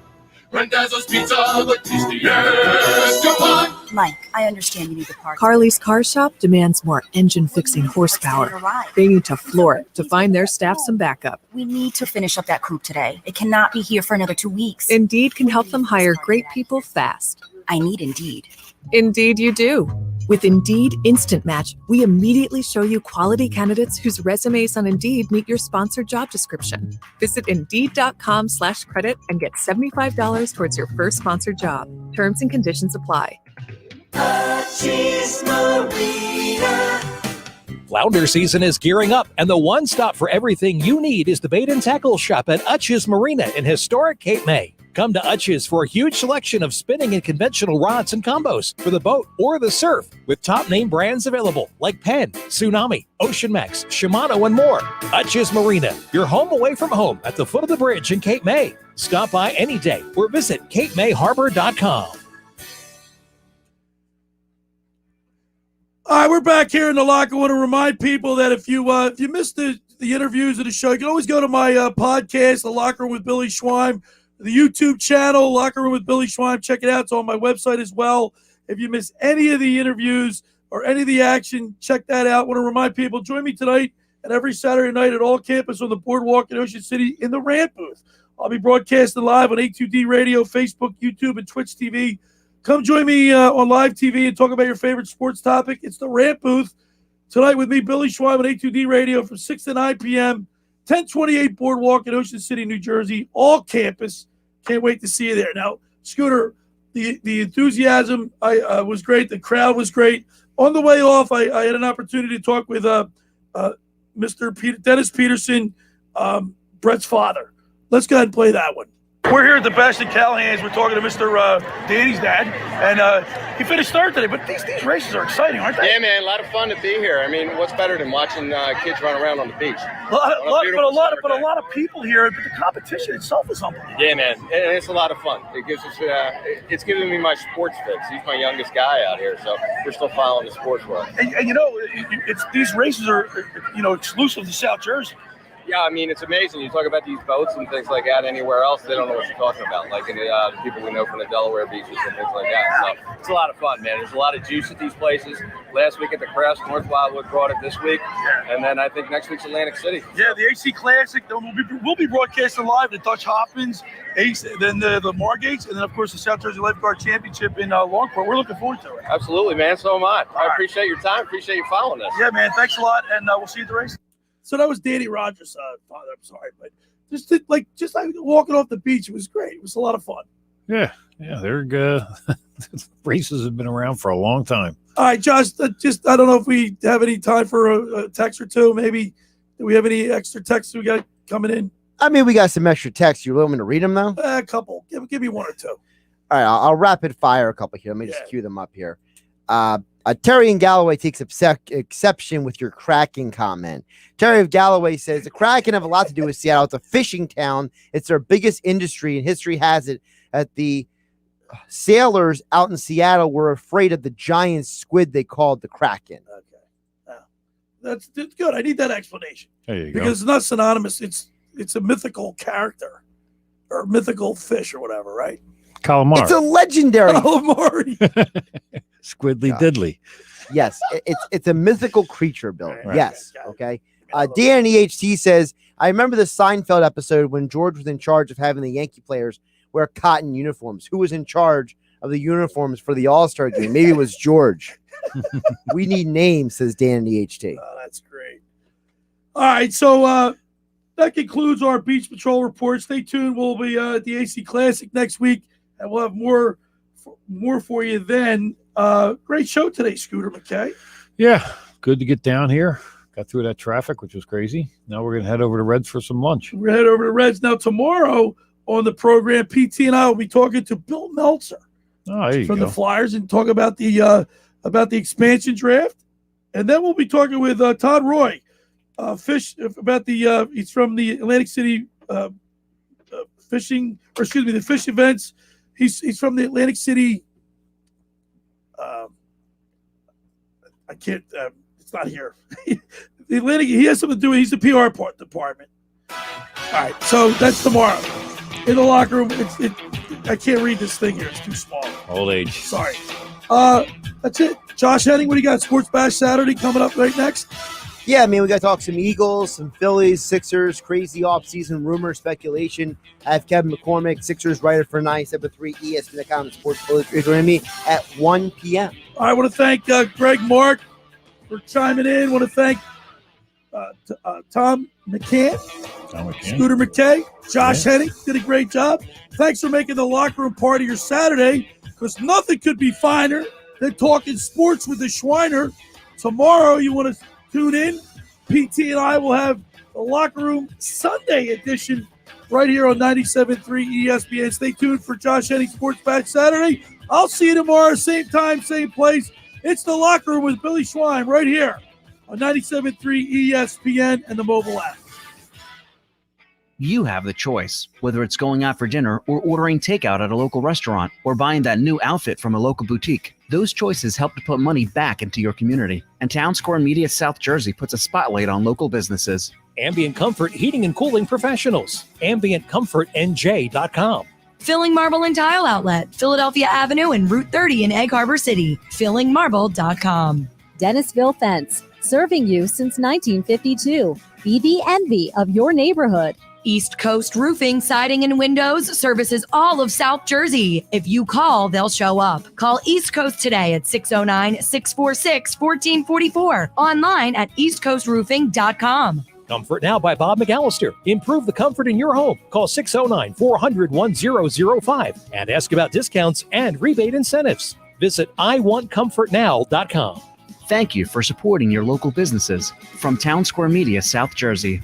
Randazzo's Pizza, the tastiest you'll find. Mike, I understand you need the part. Carly's Car Shop demands more engine-fixing horsepower. They need to floor it to find their staff some backup. We need to finish up that coupe today. It cannot be here for another 2 weeks. Indeed can help them hire great people fast. I need Indeed. Indeed you do. With Indeed Instant Match, we immediately show you quality candidates whose resumes on Indeed meet your sponsored job description. Visit Indeed.com/credit and get $75 towards your first sponsored job. Terms and conditions apply. Flounder season is gearing up, and the one stop for everything you need is the bait and tackle shop at Utch's Marina in historic Cape May. Come to Utch's for a huge selection of spinning and conventional rods and combos for the boat or the surf, with top name brands available like Penn, Tsunami, Ocean Max, Shimano, and more. Utch's Marina, your home away from home at the foot of the bridge in Cape May. Stop by any day or visit CapeMayHarbor.com. All right, we're back here in the locker. I want to remind people that if you missed the interviews of the show, you can always go to my podcast, The Locker Room with Billy Schweim, the YouTube channel, Locker Room with Billy Schweim. Check it out. It's on my website as well. If you miss any of the interviews or any of the action, check that out. I want to remind people, join me tonight and every Saturday night at all campus on the boardwalk in Ocean City in the Rant booth. I'll be broadcasting live on A2D Radio, Facebook, YouTube, and Twitch TV. Come join me on live TV and talk about your favorite sports topic. It's the Rant booth tonight with me, Billy Schweim, on A2D Radio from 6 to 9 p.m., 1028 Boardwalk in Ocean City, New Jersey, all campus. Can't wait to see you there. Now, Scooter, the enthusiasm was great. The crowd was great. On the way off, I had an opportunity to talk with Mr. Dennis Peterson, Brett's father. Let's go ahead and play that one. We're here at the Best in Callahan's. We're talking to Mr. Danny's dad, and he finished third today. But these races are exciting, aren't they? Yeah, man, a lot of fun to be here. I mean, what's better than watching kids run around on the beach? A lot of people here. But the competition itself is unbelievable. Yeah, man, and it's a lot of fun. It gives us, it's giving me my sports fix. He's my youngest guy out here, so we're still following the sports world. And these races are exclusive to South Jersey. Yeah, I mean, it's amazing. You talk about these boats and things like that anywhere else, they don't know what you're talking about, like in the people we know from the Delaware beaches and things like that. So it's a lot of fun, man. There's a lot of juice at these places. Last week at the Crest, North Wildwood brought it this week, and then I think next week's Atlantic City. Yeah, the AC Classic, we'll be broadcasting live, the Dutch Hoppins, then the Margates, and then, of course, the South Jersey Lifeguard Championship in Longport. We're looking forward to it. Absolutely, man. So am I. I appreciate your time. Appreciate you following us. Yeah, man. Thanks a lot, and we'll see you at the race. So that was Danny Rogers' father. I'm sorry, but just like walking off the beach, it was great. It was a lot of fun. Yeah, they're good. Races have been around for a long time. All right, Josh, I don't know if we have any time for a text or two. Maybe, do we have any extra texts we got coming in? I mean, we got some extra texts. You want me to read them, though? A couple. Give me one or two. All right, I'll rapid fire a couple here. Let me just cue them up here. Terry in Galloway takes exception with your Kraken comment. Terry of Galloway says the Kraken have a lot to do with Seattle. It's a fishing town. It's their biggest industry, and history has it that the sailors out in Seattle were afraid of the giant squid they called the Kraken. Okay, that's good. I need that explanation. There you go. Because it's not synonymous. It's a mythical character or mythical fish or whatever, right? Calamari. It's a legendary calamari. Squidly diddly. Yes, it's a mythical creature, Bill. Right. Yes, okay. Dan EHT says, I remember the Seinfeld episode when George was in charge of having the Yankee players wear cotton uniforms. Who was in charge of the uniforms for the All-Star game? Maybe it was George. We need names, says Dan EHT. Oh, that's great. All right, so that concludes our Beach Patrol report. Stay tuned. We'll be at the AC Classic next week, and we'll have more for you then. Great show today, Scooter McKay. Yeah, good to get down here. Got through that traffic, which was crazy. Now we're going to head over to Reds for some lunch. We're head over to Reds. Now, tomorrow on the program, PT and I will be talking to Bill Meltzer from the Flyers and talk about the expansion draft. And then we'll be talking with Todd Roy, about he's from the Atlantic City the fish events. He's from the Atlantic City. I can't. It's not here. The Atlantic. He has something to do. He's the PR department. All right. So that's tomorrow in the locker room. I can't read this thing here. It's too small. Old age. Sorry. That's it. Josh Henning, what do you got? Sports Bash Saturday coming up right next. Yeah, I mean, we got to talk some Eagles, some Phillies, Sixers, crazy offseason rumors, speculation. I have Kevin McCormick, Sixers writer for 97.3 ESPN.com Sports Illustrated joining me at 1 p.m. I want to thank Greg Mark for chiming in. I want to thank Tom McCann, Scooter McKay, Josh Henning did a great job. Thanks for making the locker room part of your Saturday, because nothing could be finer than talking sports with the Schweiner. Tomorrow, you want to tune in. PT and I will have the locker room Sunday edition right here on 97.3 ESPN. Stay tuned for Josh Henning Sports Bash Saturday. I'll see you tomorrow, same time, same place. It's The Locker Room with Billy Schweim right here on 97.3 ESPN and the mobile app. You have the choice, whether it's going out for dinner or ordering takeout at a local restaurant or buying that new outfit from a local boutique. Those choices help to put money back into your community. And Town Square Media South Jersey puts a spotlight on local businesses. Ambient Comfort Heating and Cooling Professionals. AmbientComfortNJ.com. Filling Marble and Tile Outlet, Philadelphia Avenue and Route 30 in Egg Harbor City. FillingMarble.com. Dennisville Fence, serving you since 1952. Be the envy of your neighborhood. East Coast Roofing, Siding, and Windows services all of South Jersey. If you call, they'll show up. Call East Coast today at 609-646-1444. Online at eastcoastroofing.com. Comfort Now by Bob McAllister. Improve the comfort in your home. Call 609-400-1005 and ask about discounts and rebate incentives. Visit iwantcomfortnow.com. Thank you for supporting your local businesses. From Town Square Media South Jersey.